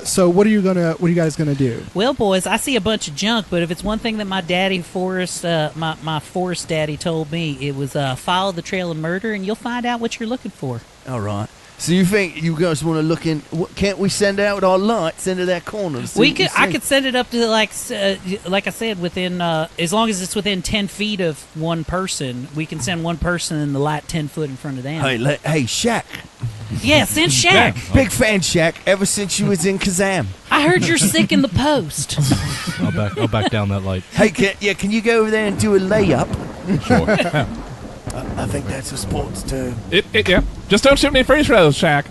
So what are you guys gonna do? well, boys, I see a bunch of junk, but if it's one thing that my daddy Forrest, my Forrest daddy told me, it was follow the trail of murder, and you'll find out what you're looking for. all right. So you think you guys want to look in? Can't we send out our lights into that corner? I could send it up to like I said, within as long as it's within 10 feet of one person, we can send one person in the light 10 foot in front of them. Hey, Shaq. Yeah, send Shaq. Big fan, Shaq. Ever since you was in Kazam. I heard you're sick in the post. I'll back down that light. Hey, can you go over there and do a layup? Sure. I think that's a sports term. Yeah. Just don't shoot any free throws, Shaq.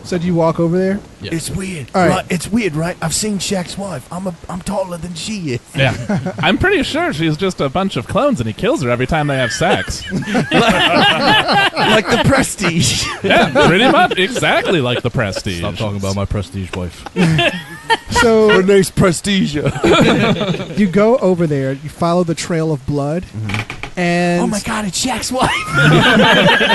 So do you walk over there? Yeah. It's weird. All right. Right, it's weird, right? I've seen Shaq's wife. I'm taller than she is. Yeah. I'm pretty sure she's just a bunch of clones and he kills her every time they have sex. Like the Prestige. Yeah, pretty much. Exactly like the Prestige. Stop talking about my prestige wife. So Her name's Prestige. you go over there, you follow the trail of blood, and Oh my God, it's Shaq's wife.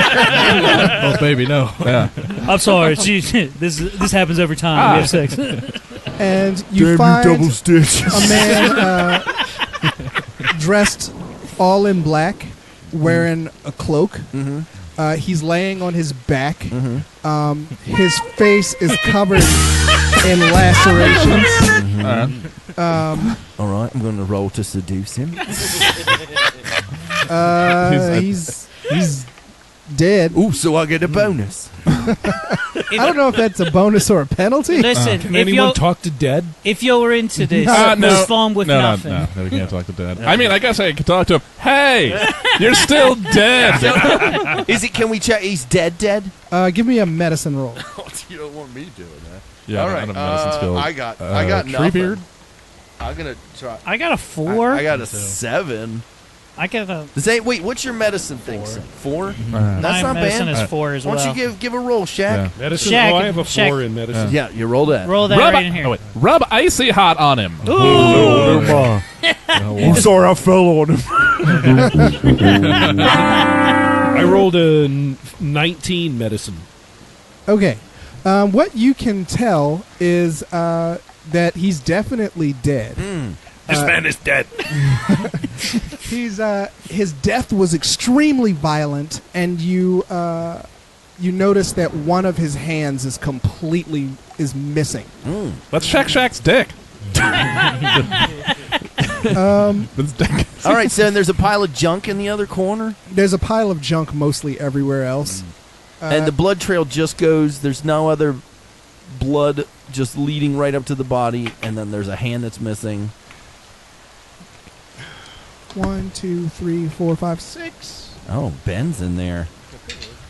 Oh, baby, no. Yeah. I'm sorry. This happens every time we have sex. and you find stitch. a man dressed all in black, wearing a cloak. He's laying on his back. His face is covered in lacerations. All right, I'm going to roll to seduce him. He's dead. Ooh, so I get a bonus. I don't know if that's a bonus or a penalty. Listen, Can if anyone you're talk to dead? if you're into this, No. move on with nothing. No, we can't talk to Dad. I mean, I guess I could talk to him. Hey, you're still dead. Is it? Can we check? He's dead. Give me a medicine roll. You don't want me doing that. Yeah, All I right. don't have medicine skills. I got nothing. Treebeard? I'm gonna try. I got a 4. I got a 7. I got a. Wait, what's your medicine thing? 4? That's My not medicine bad. is 4 as Why well. don't you give a roll, Shaq? Yeah. Medicine? Shaq- I have a 4 Shaq- in medicine. Yeah, you roll that. Roll that Rub, right in here. rub icy hot on him. I'm sorry, I fell on him. I rolled a 19 medicine. Okay. What you can tell is that he's definitely dead. This man is dead. His death was extremely violent, and you notice that one of his hands is missing. That's Shaq's dick. That's dick. All right, so then there's a pile of junk in the other corner, There's a pile of junk mostly everywhere else. and the blood trail just goes. There's no other blood just leading right up to the body, and then there's a hand that's missing. 1, 2, 3, 4, 5, 6. Oh, Ben's in there.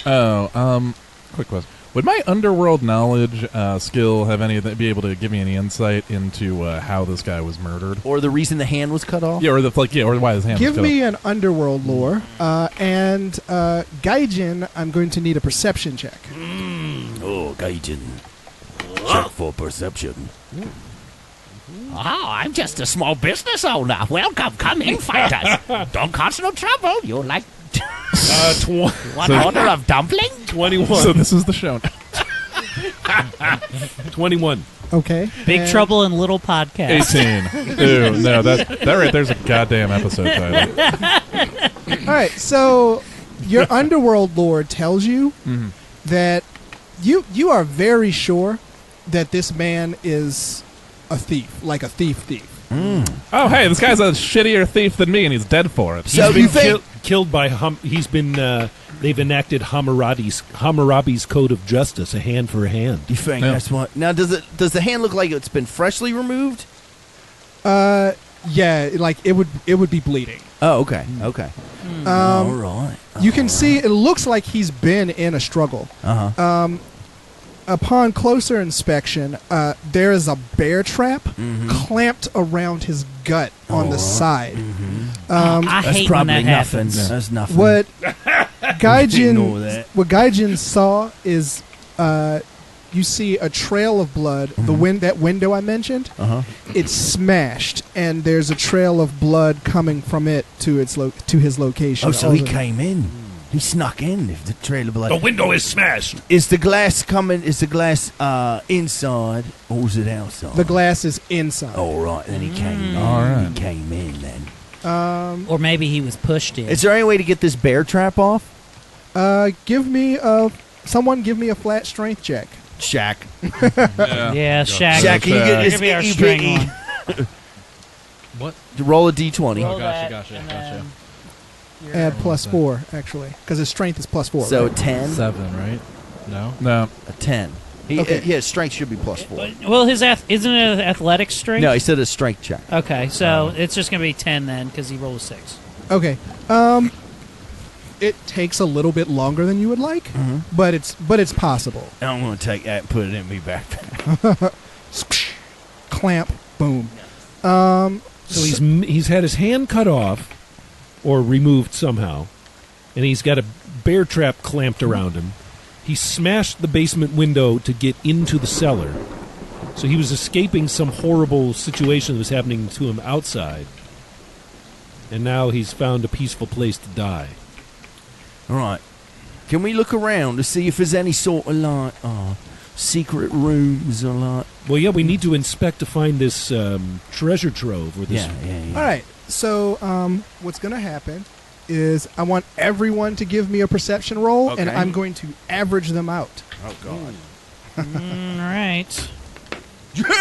Quick question. Would my underworld knowledge skill have be able to give me any insight into how this guy was murdered? Or the reason the hand was cut off? Yeah, or or why his hand Give was cut me an underworld lore, and Gaijin, I'm going to need a perception check. Oh, Gaijin. Check for perception. Oh, I'm just a small business owner. Welcome, come in, fighters. Don't cause no trouble. You like one order of dumpling? 21. So this is the show. 21. Okay. Big and- Trouble in Little Podcast. 18. Ew, no, that right there's a goddamn episode title. All right, so your underworld lore tells you that you are very sure that this man is a thief, like a thief. Oh, hey, this guy's a shittier thief than me, and he's dead for it. So He's you been think? killed by he's been they've enacted Hammurabi's code of justice, a hand for a hand. You think Yeah. that's what? Now, does the hand look like it's been freshly removed? Yeah, like it would be bleeding. Oh, okay, okay. All right. You can see it looks like he's been in a struggle. Upon closer inspection, there is a bear trap clamped around his gut on the side. I That's hate when probably that nothing. happens. That's nothing. What Ignore that. Gaijin saw is you see a trail of blood. That window I mentioned, it's smashed, and there's a trail of blood coming from it to his location. Oh, so he came in. He snuck in. If the trail of blood. The window is smashed. Is the glass coming? Is the glass inside or is it outside? The glass is inside. All right, then he came in. All right. He came in then. Or maybe he was pushed in. Is there any way to get this bear trap off? Someone give me a flat strength check. Shaq. Yeah, Shaq. Shaq, can you get Give me our this string itty one. What? roll a d20? Roll that, gotcha. and then Add +4 actually, because his strength is +4. So a right? 10. 7, right? No? No. A 10. Okay. His strength should be +4. Well, isn't it an athletic strength? No, he said a strength check. Okay, so it's just gonna be 10 then, because he rolled a 6. Okay. It takes a little bit longer than you would like, but it's possible. I'm going to take that and put it in my backpack. Clamp. Boom. So he's had his hand cut off or removed somehow, and he's got a bear trap clamped around him. He smashed the basement window to get into the cellar. So he was escaping some horrible situation that was happening to him outside. And now he's found a peaceful place to die. All right. Can we look around to see if there's any sort of like secret rooms or like? Well, yeah, we need to inspect to find this treasure trove or this. Yeah. All right. So what's going to happen is I want everyone to give me a perception roll, and Okay. I'm going to average them out. Oh, God. All right. You roll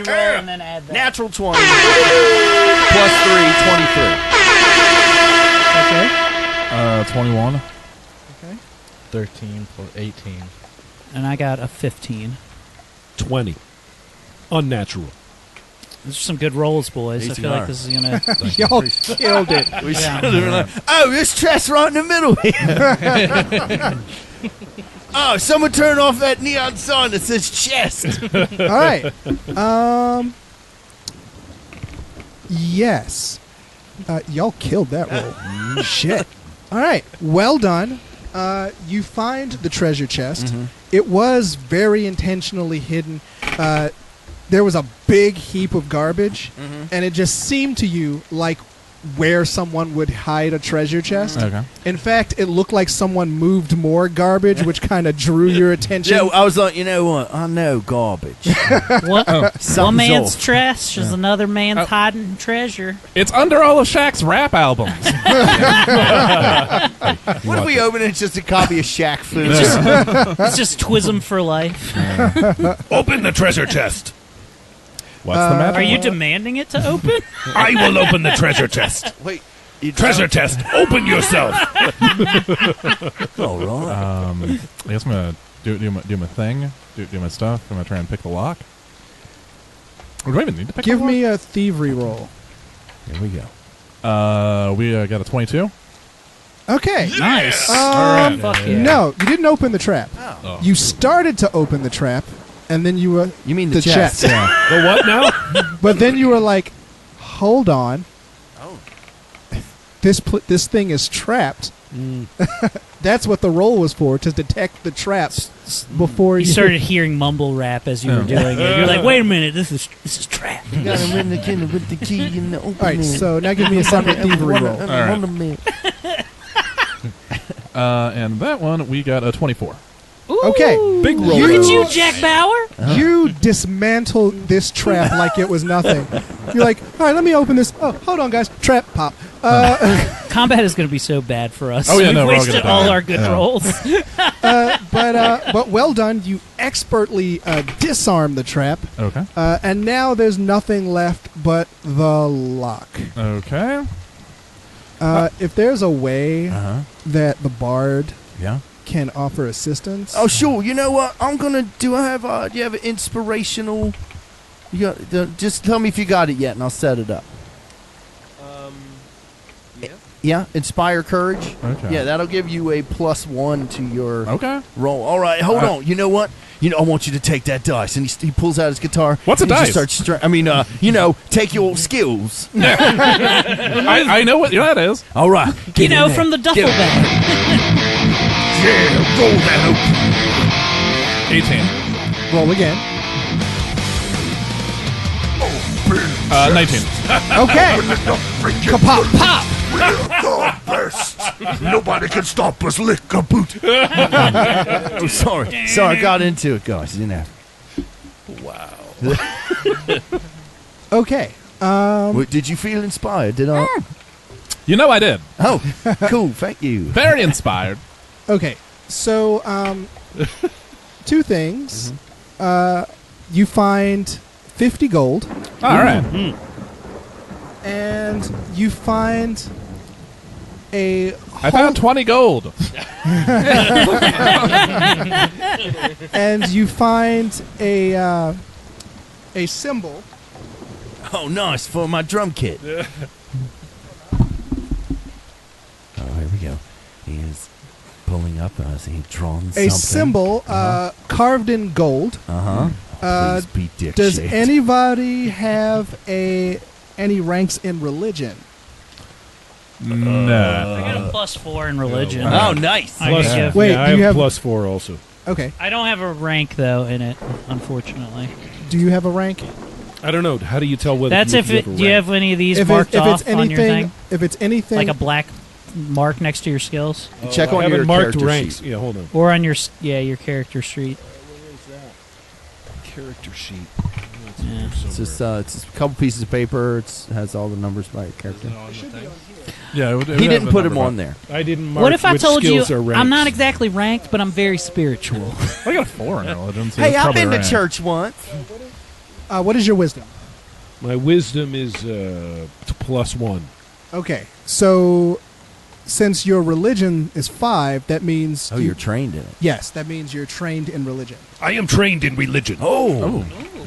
and then add that. Natural 20 plus 3, 23. Okay. 21. Okay. 13 plus 18. And I got a 15. 20. Unnatural. These are some good rolls, boys. I feel like this is gonna. Y'all killed it. We Yeah. should have been like, oh, this chest right in the middle here. Oh, someone turn off that neon sign that says chest. All right. Yes. Y'all killed that roll. Shit. All right. Well done. You find the treasure chest. It was very intentionally hidden. There was a big heap of garbage, and it just seemed to you like where someone would hide a treasure chest. Okay. In fact, it looked like someone moved more garbage, which kind of drew your attention. Yeah, I was like, you know what? I know garbage. What? One Something's man's off. trash is another man's hiding treasure. It's under all of Shaq's rap albums. What if we open it? It's just a copy of Shaq food. It's just Twism for life. Open the treasure chest. What's the matter? Are you demanding it to open? I will open the treasure chest. Wait, Treasure chest, open yourself. all right. I guess I'm gonna do my thing, do my stuff. I'm gonna try and pick the lock. Or do I even need to pick Give the lock? me a thievery roll. Here we go. We got a 22. Okay. Nice. Alright. Fuck yeah. No, you didn't open the trap. Oh. You started to open the trap, and then you were You mean the chest. Yeah. The what now? But then you were like, "Hold on, Oh. this thing is trapped." That's what the roll was for, to detect the traps before You started hearing mumble rap as you were doing it. You're like, wait a minute, this is trap. You got to win the kid with the key in the opening. All right, so now give me a separate thievery roll. And that one we got a 24. Okay, Big roll. Look at you, Jack Bauer. you dismantled this trap like it was nothing. You're like, "All right, let me open this." Oh, hold on, guys. Trap pop. Combat is going to be so bad for us. Oh, yeah, We've no, we're all wasted gonna all die. our good Yeah. rolls. But well done. You expertly disarm the trap, Okay. and now there's nothing left but the lock. Okay. If there's a way Uh-huh. that the bard Yeah. can offer assistance, Oh, sure. You know what? I'm gonna do. I have. Do you have an inspirational? You got. Just tell me if you got it yet, and I'll set it up. Yeah. Yeah. Inspire courage. Okay. Yeah, that'll give you a +1 to your Okay. roll. All right. Hold on. You know what? I want you to take that dice, and he pulls out his guitar. What's a and he dice? just starts take your skills. I know what that is. All right. You know, from the duffel bag. Yeah, roll that 18. roll again. 19. Okay. Kapop, pop. The best. Nobody can stop us. Lick a boot. Oh, sorry. Sorry, I got into it, guys. Okay. Did you feel inspired? Did I? You know I did. Oh, cool. Thank you. Very inspired. Okay. So, two things. You find 50 gold, All right. and you find a I found 20 gold. and you find a symbol. Oh, nice for my drum kit. Oh, here we go. He is pulling up as he drawn something. A symbol carved in gold. Uh-huh. Please be dick Does shaped. anybody have any ranks in religion? No. I got a +4 in religion. Oh, nice. I Plus, can give- Wait, yeah, I do you have have- +4 also. Okay. I don't have a rank though in it, unfortunately. Do you have a rank? I don't know. How do you tell whether That's you if have it. a Do you rank? have any of these If marked it's off on your anything, thing, if it's anything, like a black mark next to your skills, Check I on haven't your marked character ranks. sheet. Yeah, hold on. or on your your character sheet? Character sheet. Yeah. It's just a couple pieces of paper. It has all the numbers by character. Yeah, it would He have didn't been put him number on there. I didn't mark What if I which told you skills are ranked. I'm not exactly ranked, but I'm very spiritual? I got a 4 in religion. So Hey, it's I've probably been to ranked. church once. What is your wisdom? My wisdom is +1. Okay, so since your religion is 5, that means Oh, you're trained in it. yes, that means you're trained in religion. I am trained in religion. Oh. All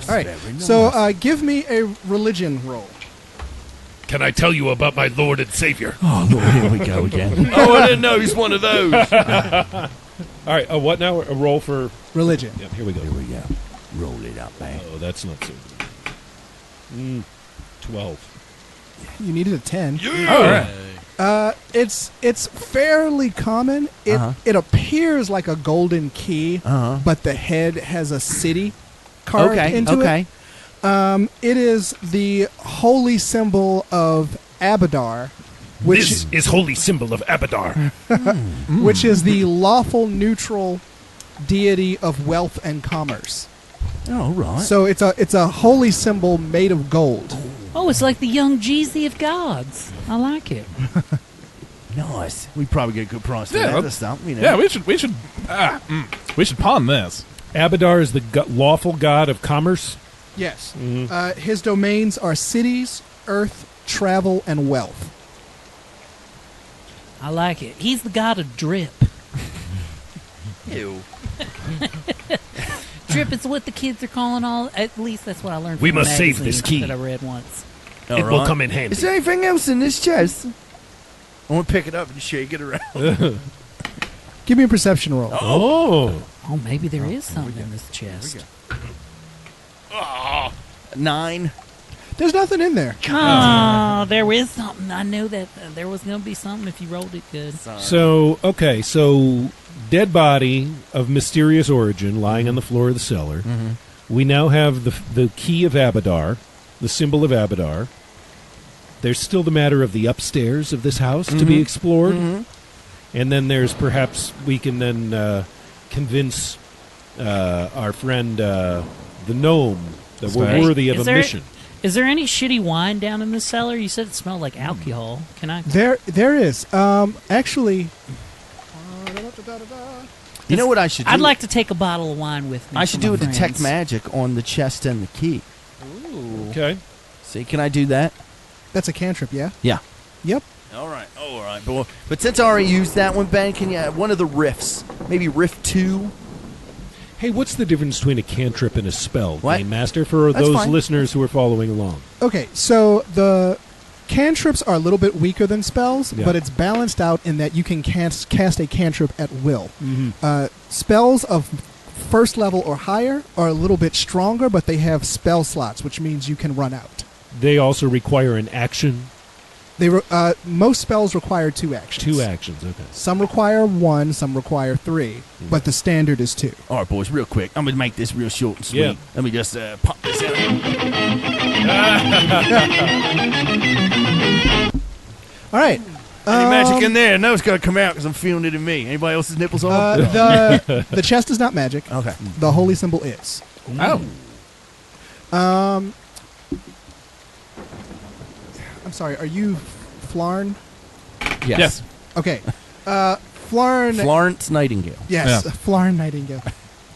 right, so give me a religion roll. Can I tell you about my Lord and Savior? Oh, Lord, here we go again. Oh, I didn't know he's one of those. All right, what now? A roll for... Religion. Yep, here we go. Here we go. Roll it up, man. Oh, that's not so good. 12. You needed a 10. All right. It's fairly common. It appears like a golden key, but the head has a city carved into it. It is the holy symbol of Abadar, which This is holy symbol of Abadar. which is the lawful neutral deity of wealth and commerce. Oh, right. So it's a holy symbol made of gold. Oh, it's like the young Jeezy of gods. I like it. Nice. We probably get a good price for Yeah, that or let's- something. You know? Yeah, we should pawn this. Abadar is the lawful god of commerce. Yes. His domains are cities, earth, travel, and wealth. I like it. He's the god of drip. Ew. Drip is what the kids are calling all. At least that's what I learned. We from a must save magazine this key. that I read once. It will come in handy. Is there anything else in this chest? I want to pick it up and shake it around. Give me a perception roll. Oh. Oh, maybe there is something in this chest. 9. There's nothing in there. Oh, there is something. I know that there was going to be something if you rolled it good. So, okay, so dead body of mysterious origin lying on the floor of the cellar. We now have the key of Abadar, the symbol of Abadar. There's still the matter of the upstairs of this house to be explored. And then there's perhaps we can then convince our friend the gnome that we're Hey, worthy of is a there- mission. Is there any shitty wine down in the cellar? You said it smelled like alcohol. Can I? There is. Actually, You know what I should do? I'd like to take a bottle of wine with me. I should for do my a detect friends. magic on the chest and the key. Okay. See, can I do that? that's a cantrip, yeah? Yeah. Yep. All right. But since I already used that one, Ben, can you one of the riffs? Maybe riff 2? Hey, what's the difference between a cantrip and a spell, What? Game Master, for That's those fine. listeners who are following along? Okay, so the cantrips are a little bit weaker than spells, Yeah. but it's balanced out in that you can cast a cantrip at will. Spells of first level or higher are a little bit stronger, but they have spell slots, which means you can run out. They also require an action. Most spells require 2 actions. 2 actions, okay. Some require 1, some require 3, but the standard is 2. All right, boys, real quick. I'm going to make this real short and sweet. Yeah. Let me just pop this out. All right. Any magic in there? No, it's going to come out because I'm feeling it in me. Anybody else's nipples on? The chest is not magic. Okay. The holy symbol is. Oh. I'm sorry, are you Flarn? Yes. Okay. Flarn. Florence Nightingale. Yes, Yeah. Flarn Nightingale.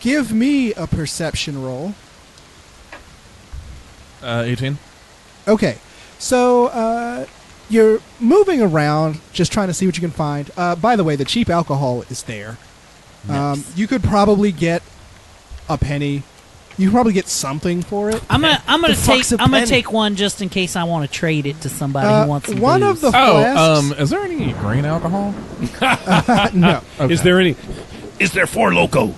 Give me a perception roll. 18. Okay. So, you're moving around, just trying to see what you can find. By the way, the cheap alcohol is there. You could probably get a penny. You could probably get something for it. I'm gonna fuck's a take penny? take one just in case I want to trade it to somebody who wants some one booze. of the flasks. Is there any green alcohol? No. Okay. Is there 4 Loco?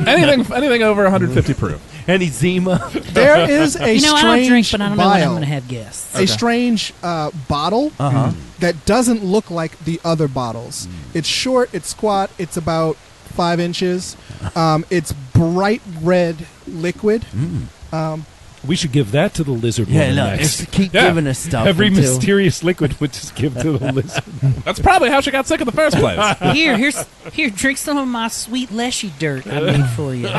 anything over 150 proof? Any Zima? There is a You know, I don't strange drink, but I don't know when I'm vial, going to have guests. a strange bottle that doesn't look like the other bottles. It's short, it's squat, it's about 5 inches. It's bright red liquid. We should give that to the lizard woman next. Just keep giving us stuff. Every until- mysterious liquid would just give to the lizard. That's probably how she got sick in the first place. Here, drink some of my sweet leshy dirt I made for you. All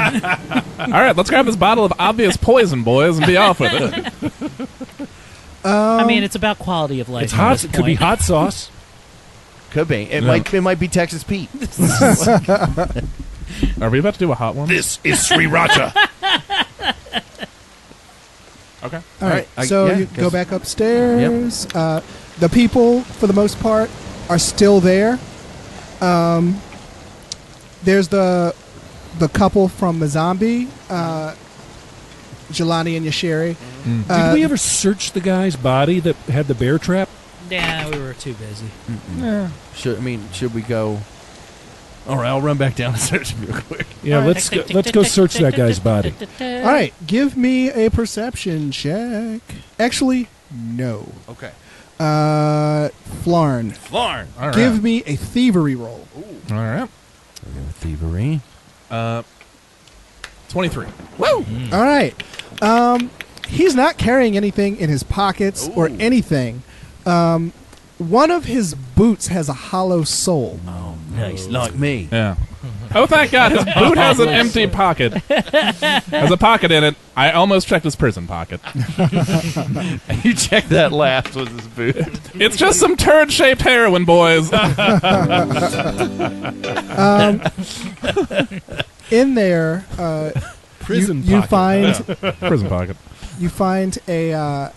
right, let's grab this bottle of obvious poison, boys, and be off with it. I mean, it's about quality of life. It's hot. It could be hot sauce. Could be. It might be Texas Pete. Are we about to do a hot one? This is Sriracha. Okay. All right. I So you guess- go back upstairs. The people, for the most part, are still there. There's the couple from the zombie, Jelani and Yashiri. Did we ever search the guy's body that had the bear trap? Yeah, we were too busy. Should we go? All right, I'll run back down and search him real quick. Yeah, let's go search that guy's body. All right. Give me a perception check. Actually, no. Okay. Flarn. Flarn. All right. Give me a thievery roll. All right. Thievery. 23. All right. He's not carrying anything in his pockets or anything. One of his boots has a hollow sole. Oh, nice. Like me. Yeah. Oh, thank God. His boot has an empty pocket. Has a pocket in it. I almost checked his prison pocket. You checked that last was his boot. It's just some turd-shaped heroin, boys. In there, Prison you pocket. find Prison pocket. you find a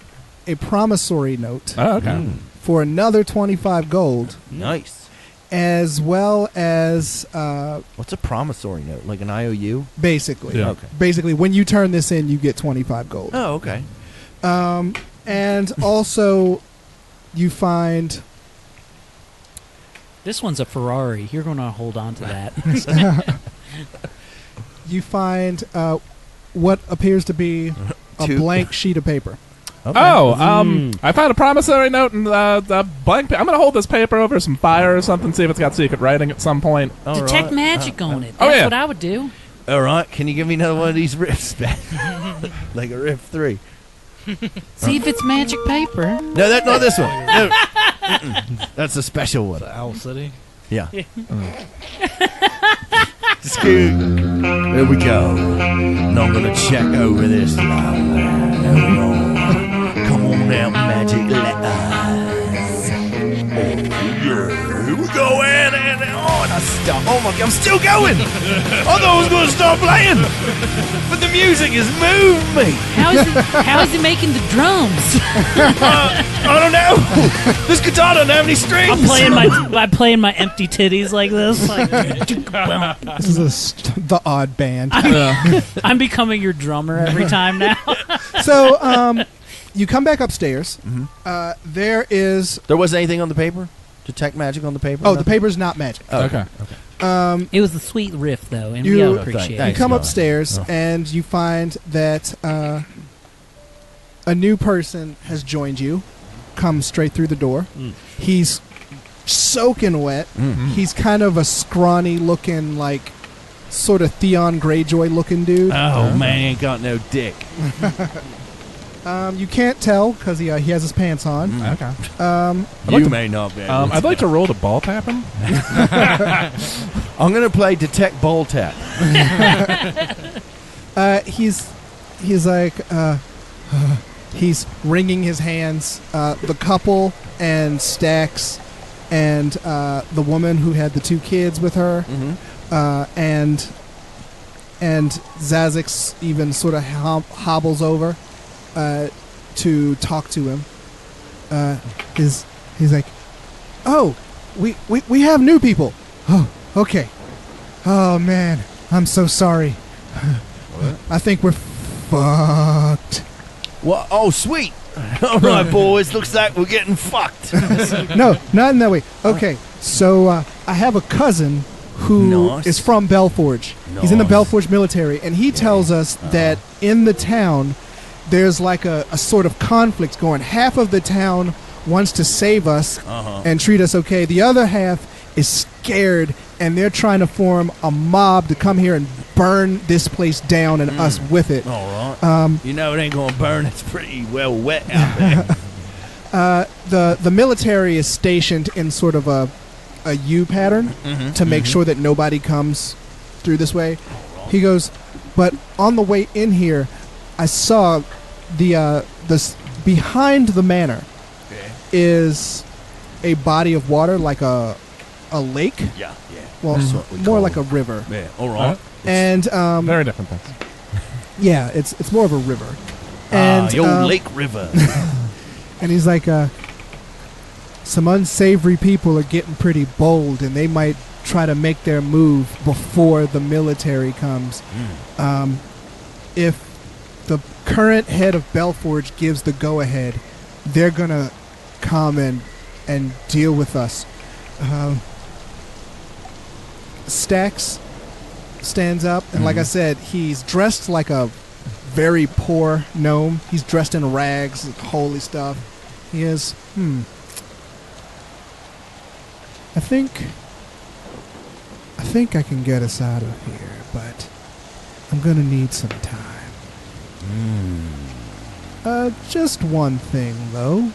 promissory note Oh, okay. for another 25 gold, Nice. as well as What's a promissory note? Like an IOU? basically, Yeah. Okay. basically, when you turn this in, you get 25 gold. Oh, okay. And also, you find This one's a Ferrari. You're going to hold on to that. what appears to be a Two. blank sheet of paper. Okay. Oh, I found a promissory note and the blank. I'm gonna hold this paper over some fire or something. See if it's got secret writing at some point. All Detect right. magic on it. Oh, That's yeah. what I would do. All right. Can you give me another one of these riffs back? Like a riff 3. See if it's magic paper. No, not this one. No. Mm-mm. That's a special one. Owl City. Yeah. Scoot. There we go. Now I'm gonna check over this now. There we go. Come on now, magic letters. Oh yeah. Here we go, and I stop. Oh my God, I'm still going. I thought I was gonna stop playing, but the music has moved me. How is he making the drums? I don't know. This guitar doesn't have any strings. I'm playing my empty titties like this. Like, This is the odd band. I'm becoming your drummer every time now. So, you come back upstairs. There wasn't anything on the paper. Detect magic on the paper. the paper's not magic. Oh, Okay. It was a sweet riff, though, and You- we all appreciate You it. Thanks, come Noah. upstairs Oh. and you find that a new person has joined you. Come straight through the door. He's soaking wet. He's kind of a scrawny looking, like sort of Theon Greyjoy looking dude. Oh man, he ain't got no dick. You can't tell because he has his pants on. Okay. You may not be. I'd like to roll the ball tap him. I'm gonna play detect ball tap. He's like he's wringing his hands. The couple and Stax and the woman who had the 2 kids with her, and Zazix even sort of hobbles over to talk to him. He's like, "Oh, we have new people. Oh, okay. Oh man, I'm so sorry. I think we're fucked." What? Oh, sweet. All right, boys. Looks like we're getting fucked. No, not in that way. Okay, so I have a cousin who Nice. is from Belforge. He's in the Nice. Belforge military, and he tells us that in the town there's like a sort of conflict going. Half of the town wants to save us and treat us okay. The other half is scared, and they're trying to form a mob to come here and burn this place down and us with it. All right. You know it ain't gonna burn. It's pretty well wet out there. The military is stationed in sort of a U pattern to make sure that nobody comes through this way. He goes, but on the way in here, I saw the behind the manor is a body of water, like a lake. Yeah. Well, more like a river. Yeah. All right. And very different things. Yeah, it's more of a river. And the old Lake River. And he's like, some unsavory people are getting pretty bold, and they might try to make their move before the military comes. If the current head of Belforge gives the go-ahead, they're going to come and deal with us. Stax stands up, and like I said, he's dressed like a very poor gnome. He's dressed in rags, holy stuff. He is, I think I can get us out of here, but I'm gonna need some time. Just one thing, though.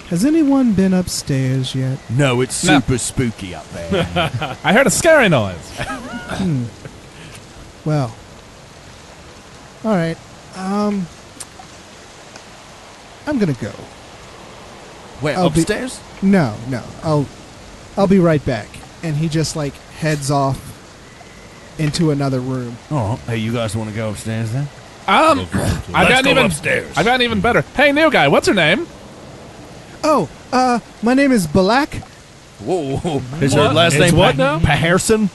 Has anyone been upstairs yet? No, it's super spooky up there. I heard a scary noise. Well, all right. I'm gonna go. Wait, upstairs? No. I'll be right back. And he just like heads off into another room. Oh, hey, you guys want to go upstairs then? I've gotten even better. Hey, new guy, what's your name? Oh, my name is Balak. Whoa. Is your last name what now? Paharson?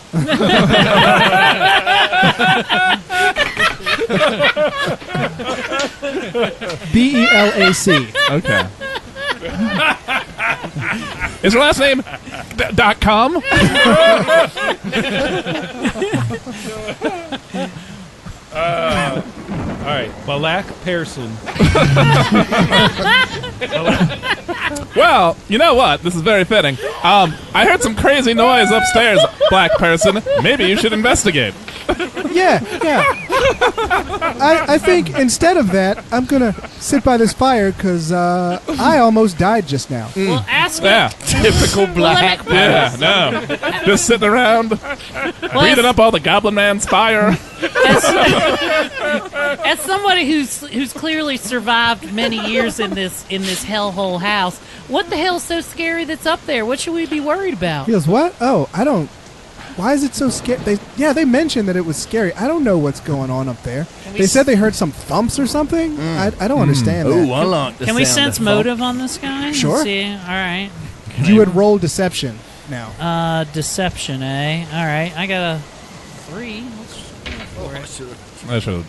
BELAC. Okay. Is your last name .com? All right, Balak Pearson. Well, you know what? This is very fitting. I heard some crazy noise upstairs, black person. Maybe you should investigate. Yeah. I think instead of that, I'm gonna sit by this fire because I almost died just now. Well, ask me. Yeah. Typical black. Yeah, no. Just sitting around, breathing up all the Goblin Man's fire. As somebody who's clearly survived many years in this hellhole house, what the hell's so scary that's up there? What should we be worried about? He goes, what? Oh, I don't. Why is it so scary? They mentioned that it was scary. I don't know what's going on up there. They said they heard some thumps or something. I don't understand that. Ooh, I like the Can we sound sense of motive on this guy? Sure. Let's see. All right. You would roll deception now. Deception, eh? All right. I got a 3. Let's go for it. I should,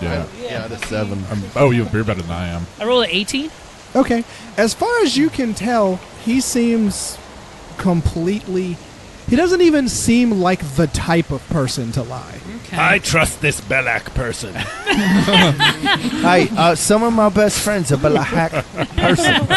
yeah. Yeah, that's 7. You're better than I am. I rolled an 18. Okay. As far as you can tell, he seems completely... He doesn't even seem like the type of person to lie. Okay. I trust this Balak person. Hey, some of my best friends are Balak person.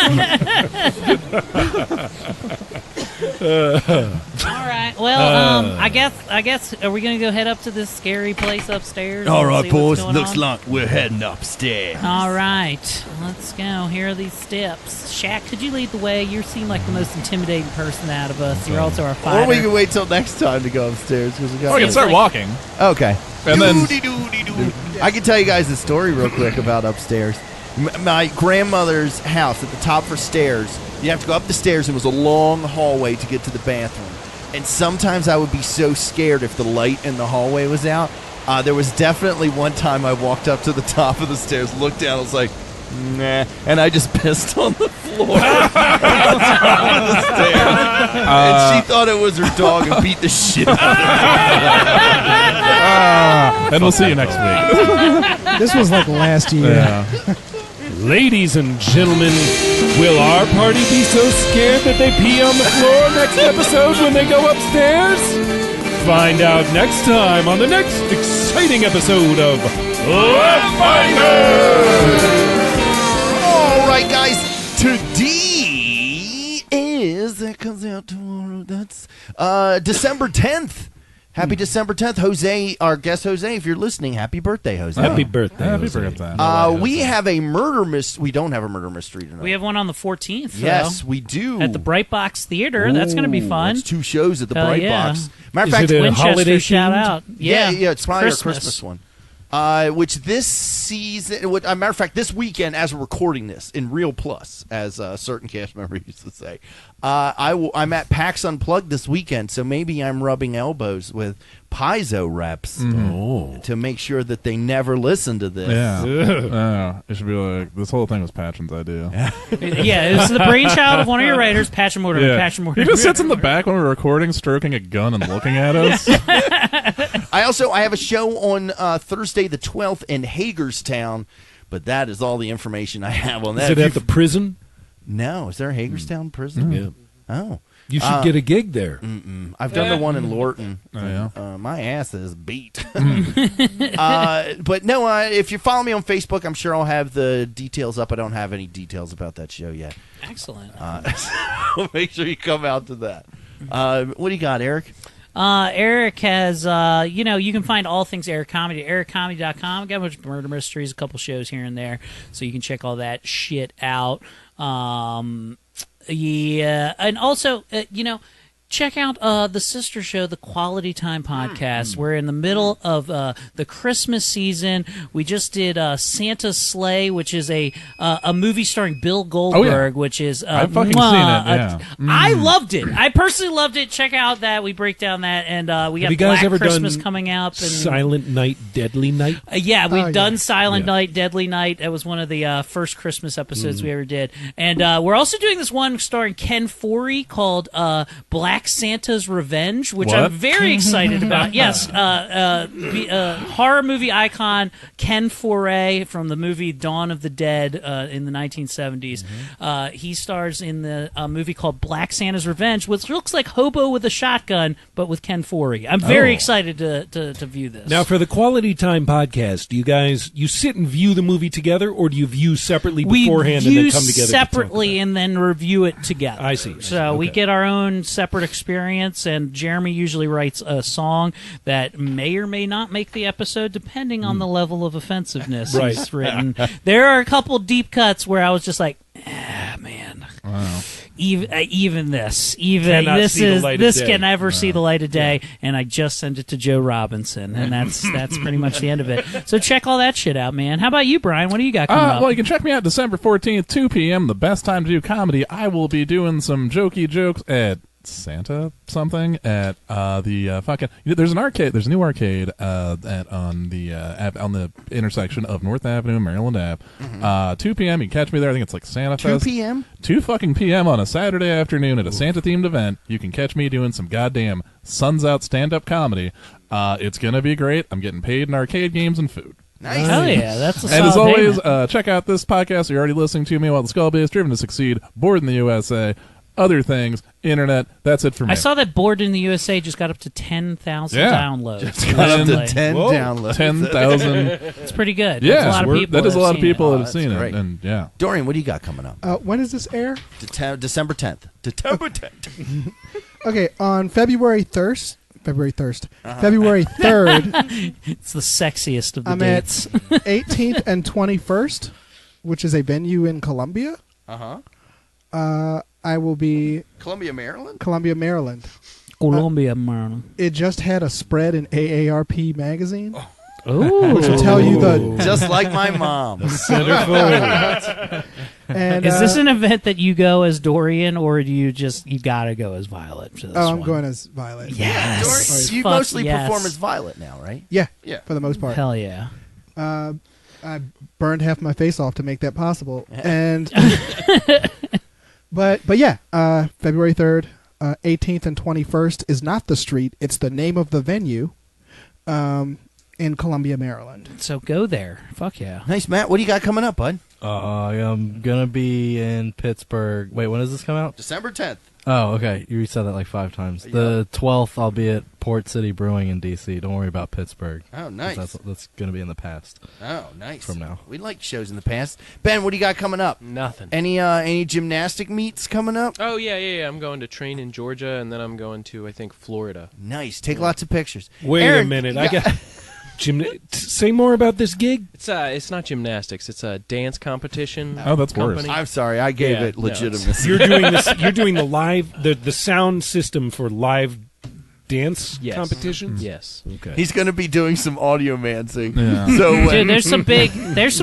All right. Well, I guess are we gonna go head up to this scary place upstairs? All and right, see boys. what's going Looks on? like we're heading upstairs. All right, let's go. Here are these steps. Shaq, could you lead the way? You seem like the most intimidating person out of us. You're also our fighter. Or we can wait till next time to go upstairs because we got. Or we can start walking. Okay. And then I can tell you guys a story real quick about upstairs. My grandmother's house at the top for stairs. You have to go up the stairs. It was a long hallway to get to the bathroom. And sometimes I would be so scared if the light in the hallway was out. There was definitely one time I walked up to the top of the stairs, looked down, I was like, nah, and I just pissed on the floor at the top of the stairs. And she thought it was her dog and beat the shit out of her. and we'll see you next week. This was like last year. Yeah. Ladies and gentlemen, will our party be so scared that they pee on the floor next episode when they go upstairs? Find out next time on the next exciting episode of Left Finder! All right, guys, today is, that comes out tomorrow, that's December 10th. Happy December 10th. Jose, our guest Jose, if you're listening, happy birthday, Jose. Happy birthday. Happy Jose. birthday. We have a murder mystery. We don't have a murder mystery tonight. We have one on the 14th. Yes, though, we do. at the Bright Box Theater. That's going to be fun. That's 2 shows at the Hell Bright yeah. Box. Matter of Is fact, it a Winchester holiday shout themed? out. yeah, it's probably Christmas. our Christmas one. Which this season, matter of fact, this weekend, as we're recording this in Real Plus, as a certain cast member used to say, I'm at PAX Unplugged this weekend, so maybe I'm rubbing elbows with Paizo reps to make sure that they never listen to this. Yeah. It should be like, this whole thing was Patchen's idea. Yeah, it was the brainchild of one of your writers, Patchen Mortimer. Yeah. Patchen Mortimer. He just sits in the back when we're recording, stroking a gun and looking at us. I have a show on Thursday the 12th in Hagerstown, but that is all the information I have on that. Is it at the prison? No. Is there a Hagerstown prison? Yeah. Oh. You should get a gig there. I've done the one in Lorton. Oh, yeah? My ass is beat. But no, if you follow me on Facebook, I'm sure I'll have the details up. I don't have any details about that show yet. Excellent. So make sure you come out to that. What do you got, Eric? Eric has, you can find all things Eric Comedy at ericcomedy.com. Got a bunch of murder mysteries, a couple shows here and there, so you can check all that shit out. Yeah, and also, check out the sister show, the Quality Time Podcast. We're in the middle of the Christmas season. We just did Santa's Sleigh, which is a movie starring Bill Goldberg, which is I've fucking seen it. Yeah. I loved it. I personally loved it. Check out that. We break down that, and we got Have you guys Black ever Christmas done coming up. And, Silent Night, Deadly Night? yeah, we've done Silent Night, Deadly Night. That was one of the first Christmas episodes we ever did. And we're also doing this one starring Ken Foree called Black Santa's Revenge, which I'm very excited about. Yes, horror movie icon Ken Foree from the movie Dawn of the Dead in the 1970s. He stars in the movie called Black Santa's Revenge, which looks like Hobo with a Shotgun, but with Ken Foree. I'm very excited to view this. Now, for the Quality Time Podcast, do you guys sit and view the movie together, or do you view separately beforehand and then come together separately and then review it together? I see. So we get our own separate experience, and Jeremy usually writes a song that may or may not make the episode, depending on the level of offensiveness he's written. There are a couple deep cuts where I was just like, man. Wow. Even this can never see the light of day, and I just sent it to Joe Robinson, and that's pretty much the end of it. So check all that shit out, man. How about you, Brian? What do you got coming up? Well, you can check me out December 14th, 2 p.m., the best time to do comedy. I will be doing some jokey jokes at Santa something at the fucking. There's an arcade. There's a new arcade on the intersection of North Avenue and Maryland Ave. 2 p.m. You can catch me there. I think it's like Santa Fest. 2 p.m. 2 fucking p.m. on a Saturday afternoon at a Santa themed event. You can catch me doing some goddamn Suns Out stand up comedy. It's gonna be great. I'm getting paid in arcade games and food. Nice. Hell yeah, that's a solid And as always, payment. check out this podcast. You're already listening to me while the Skull Base, Driven to Succeed, Bored in the USA, other things, internet. That's it for me. I saw that Bored in the USA just got up to 10,000 downloads. Just got up to 10 downloads. 10,000. It's pretty good. Yeah, That's a lot of people. that is a lot of people that have that's seen great. it. And yeah. Dorian, what do you got coming up? When does this air? December 10th. December 10th. Okay, on February 3rd, February 3rd, It's the sexiest of the I'm at dates. 18th and 21st, which is a venue in Columbia. I will be Columbia, Maryland? Columbia, Maryland. Columbia, Maryland. It just had a spread in AARP magazine, Ooh. which will tell you the. Just like my mom. And, Is this an event that you go as Dorian, or do you gotta go as Violet for this I'm one? going as Violet. Yes. Dorian, you Fuck mostly yes. perform as Violet now, right? Yeah, Yeah. for the most part. Hell yeah. I burned half my face off to make that possible, and but yeah, February 3rd, 18th and 21st is not the street; it's the name of the venue, in Columbia, Maryland. So go there. Fuck yeah. Nice, Matt. What do you got coming up, bud? I'm gonna be in Pittsburgh. Wait, when does this come out? December 10th. Oh, okay. You said that like 5 times. The 12th, I'll be at Port City Brewing in D.C. Don't worry about Pittsburgh. Oh, nice. That's gonna be in the past. Oh, nice. From now. We like shows in the past. Ben, what do you got coming up? Nothing. Any gymnastic meets coming up? Oh, yeah. I'm going to train in Georgia, and then I'm going to, I think, Florida. Nice. Take lots of pictures. Wait Aaron, a minute. you I got. Say more about this gig. It's not gymnastics. It's a dance competition. Oh, that's worse. company. I'm sorry. I gave Yeah, it no, legitimacy. You're doing this. You're doing the live, the sound system for live dance Yes. competitions? Yes. Okay. He's going to be doing some audiomancing. Yeah. So Dude, there's some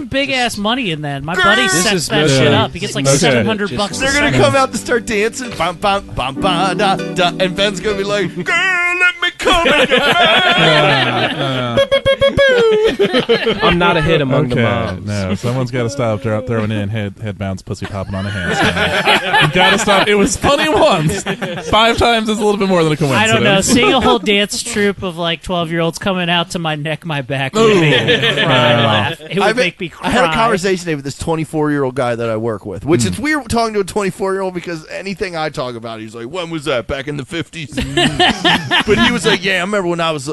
big ass money in that. My buddy This sets is that mostly- shit up. He gets like Okay. $700 they're a going to second. come out to start dancing. Bum, bum, bum, ba, da, da, and Ben's going to be like, girl, let me come in I'm not a hit among the moms. No, someone's got to stop throwing in head bounce, pussy popping on a handstand. You got to stop. It was funny once. 5 times is a little bit more than a coincidence. I don't know. Seeing a whole dance troupe of like 12-year-olds coming out to my neck, my back, would make me cry, laugh. It would make me cry. I had a conversation today with this 24-year-old guy that I work with, which it's weird talking to a 24-year-old because anything I talk about, he's like, when was that? Back in the 50s? But he was like, yeah, I remember when I was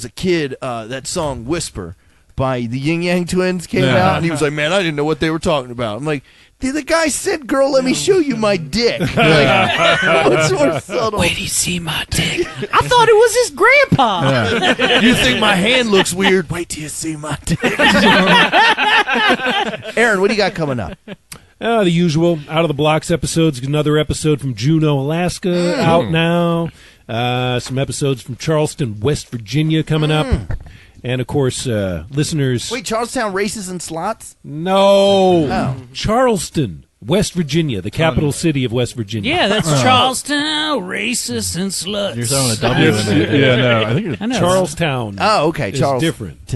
a kid, that song Whisper by the Yin Yang Twins came out, and he was like, man, I didn't know what they were talking about. I'm like, the guy said, girl, let me show you my dick. Like, what's more subtle? Wait, do you see my dick? I thought it was his grandpa. You think my hand looks weird? Wait till you see my dick. Aaron, what do you got coming up? The usual Out of the Blocks episodes. Another episode from Juneau, Alaska, out now. Some episodes from Charleston, West Virginia coming up. And, of course, listeners... Wait, Charlestown Races and Slots? No. Oh. Charleston, West Virginia, the capital city of West Virginia. Yeah, that's Charlestown, racist and sluts. You're throwing a W in there. Yeah, no, I think it's I know. Charlestown. Oh, okay. is Charleston. different.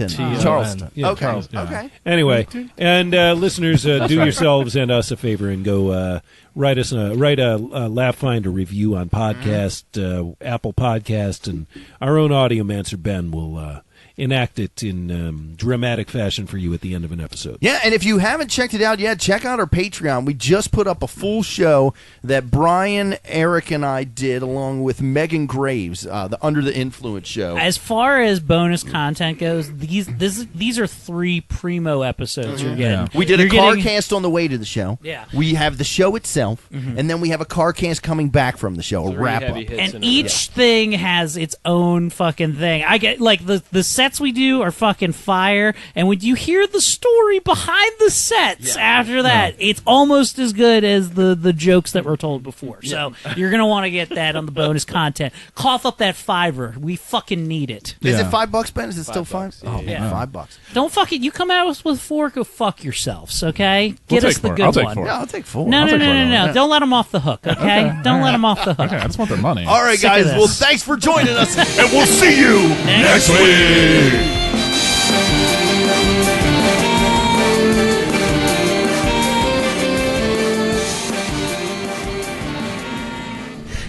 Charleston. Yeah, Okay. Charleston. Okay. Anyway, and listeners, do yourselves and us a favor and go write a Laugh Finder review on podcast, Apple Podcast, and our own Audiomancer Ben will enact it in dramatic fashion for you at the end of an episode. Yeah, and if you haven't checked it out yet, check out our Patreon. We just put up a full show that Brian, Eric, and I did along with Megan Graves, the Under the Influence show. As far as bonus content goes, these are 3 primo episodes you're getting. We did a You're car getting- cast on the way to the show. Yeah. We have the show itself, and then we have a car cast coming back from the show, a 3 wrap up. heavy hits And in each thing has its own fucking thing. I get like the sets we do are fucking fire, and when you hear the story behind the sets after that, it's almost as good as the jokes that were told before. So you're gonna want to get that on the bonus content. Cough up that $5. We fucking need it. Is it Yeah. $5, Ben? Is it still $5? Oh, Yeah. man, $5. Don't fucking you come at us with 4, go fuck yourselves, okay? Get We'll us take the 4. good I'll take one. 4. Yeah, I'll take 4. No, I'll no, take no, 4 no, of no! them. Don't let them off the hook, okay? Don't let them off the hook. Okay, I just want their money. All right, Sick of guys. this. Well, thanks for joining us, and we'll see you next week.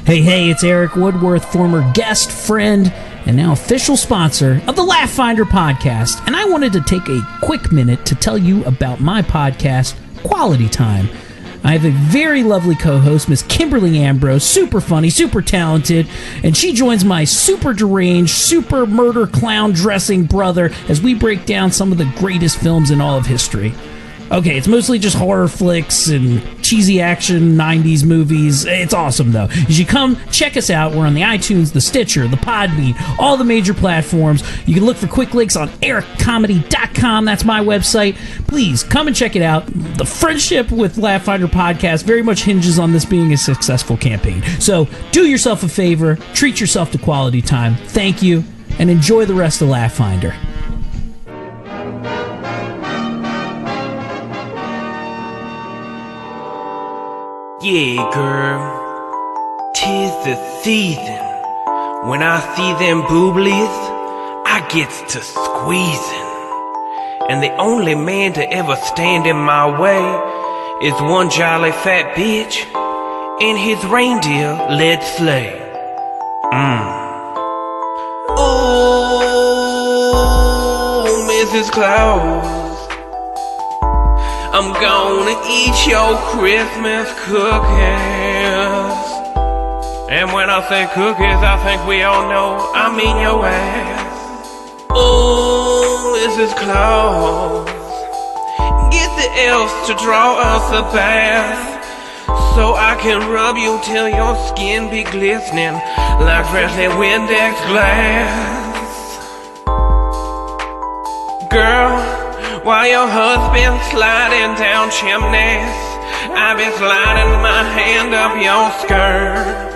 Hey, it's Eric Woodworth, former guest, friend, and now official sponsor of the Laugh Finder podcast. And I wanted to take a quick minute to tell you about my podcast, Quality Time. I have a very lovely co-host, Miss Kimberly Ambrose, super funny, super talented, and she joins my super deranged, super murder clown dressing brother as we break down some of the greatest films in all of history. Okay, it's mostly just horror flicks and cheesy action 90s movies. It's awesome, though. You should come check us out. We're on the iTunes, the Stitcher, the Podbean, all the major platforms. You can look for quick links on ericcomedy.com. That's my website. Please come and check it out. The friendship with Laugh Finder Podcast very much hinges on this being a successful campaign. So do yourself a favor, treat yourself to quality time. Thank you, and enjoy the rest of Laugh Finder. Yeah, girl, 'tis the season. When I see them booblies, I gets to squeezing. And the only man to ever stand in my way is one jolly fat bitch and his reindeer led sleigh. Oh, Mrs. Claus, I'm gonna eat your Christmas cookies. And when I say cookies, I think we all know I mean your ass. Oh, Mrs. Claus, get the elves to draw us a bath, so I can rub you till your skin be glistening like freshly Windex glass. Girl, while your husband sliding down chimneys, I be sliding my hand up your skirt.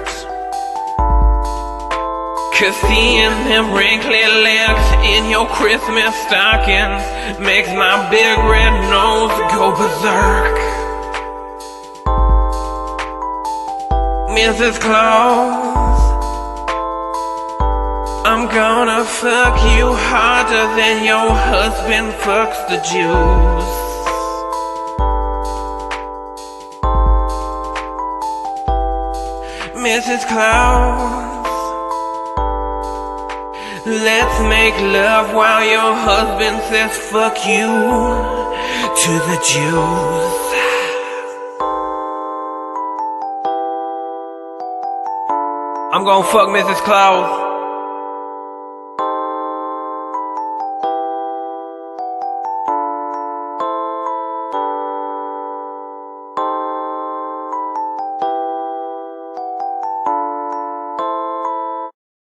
'Cause seeing them wrinkly legs in your Christmas stockings makes my big red nose go berserk. Mrs. Claus, I'm gonna fuck you harder than your husband fucks the Jews. Mrs. Claus, let's make love while your husband says fuck you to the Jews. I'm gonna fuck Mrs. Claus.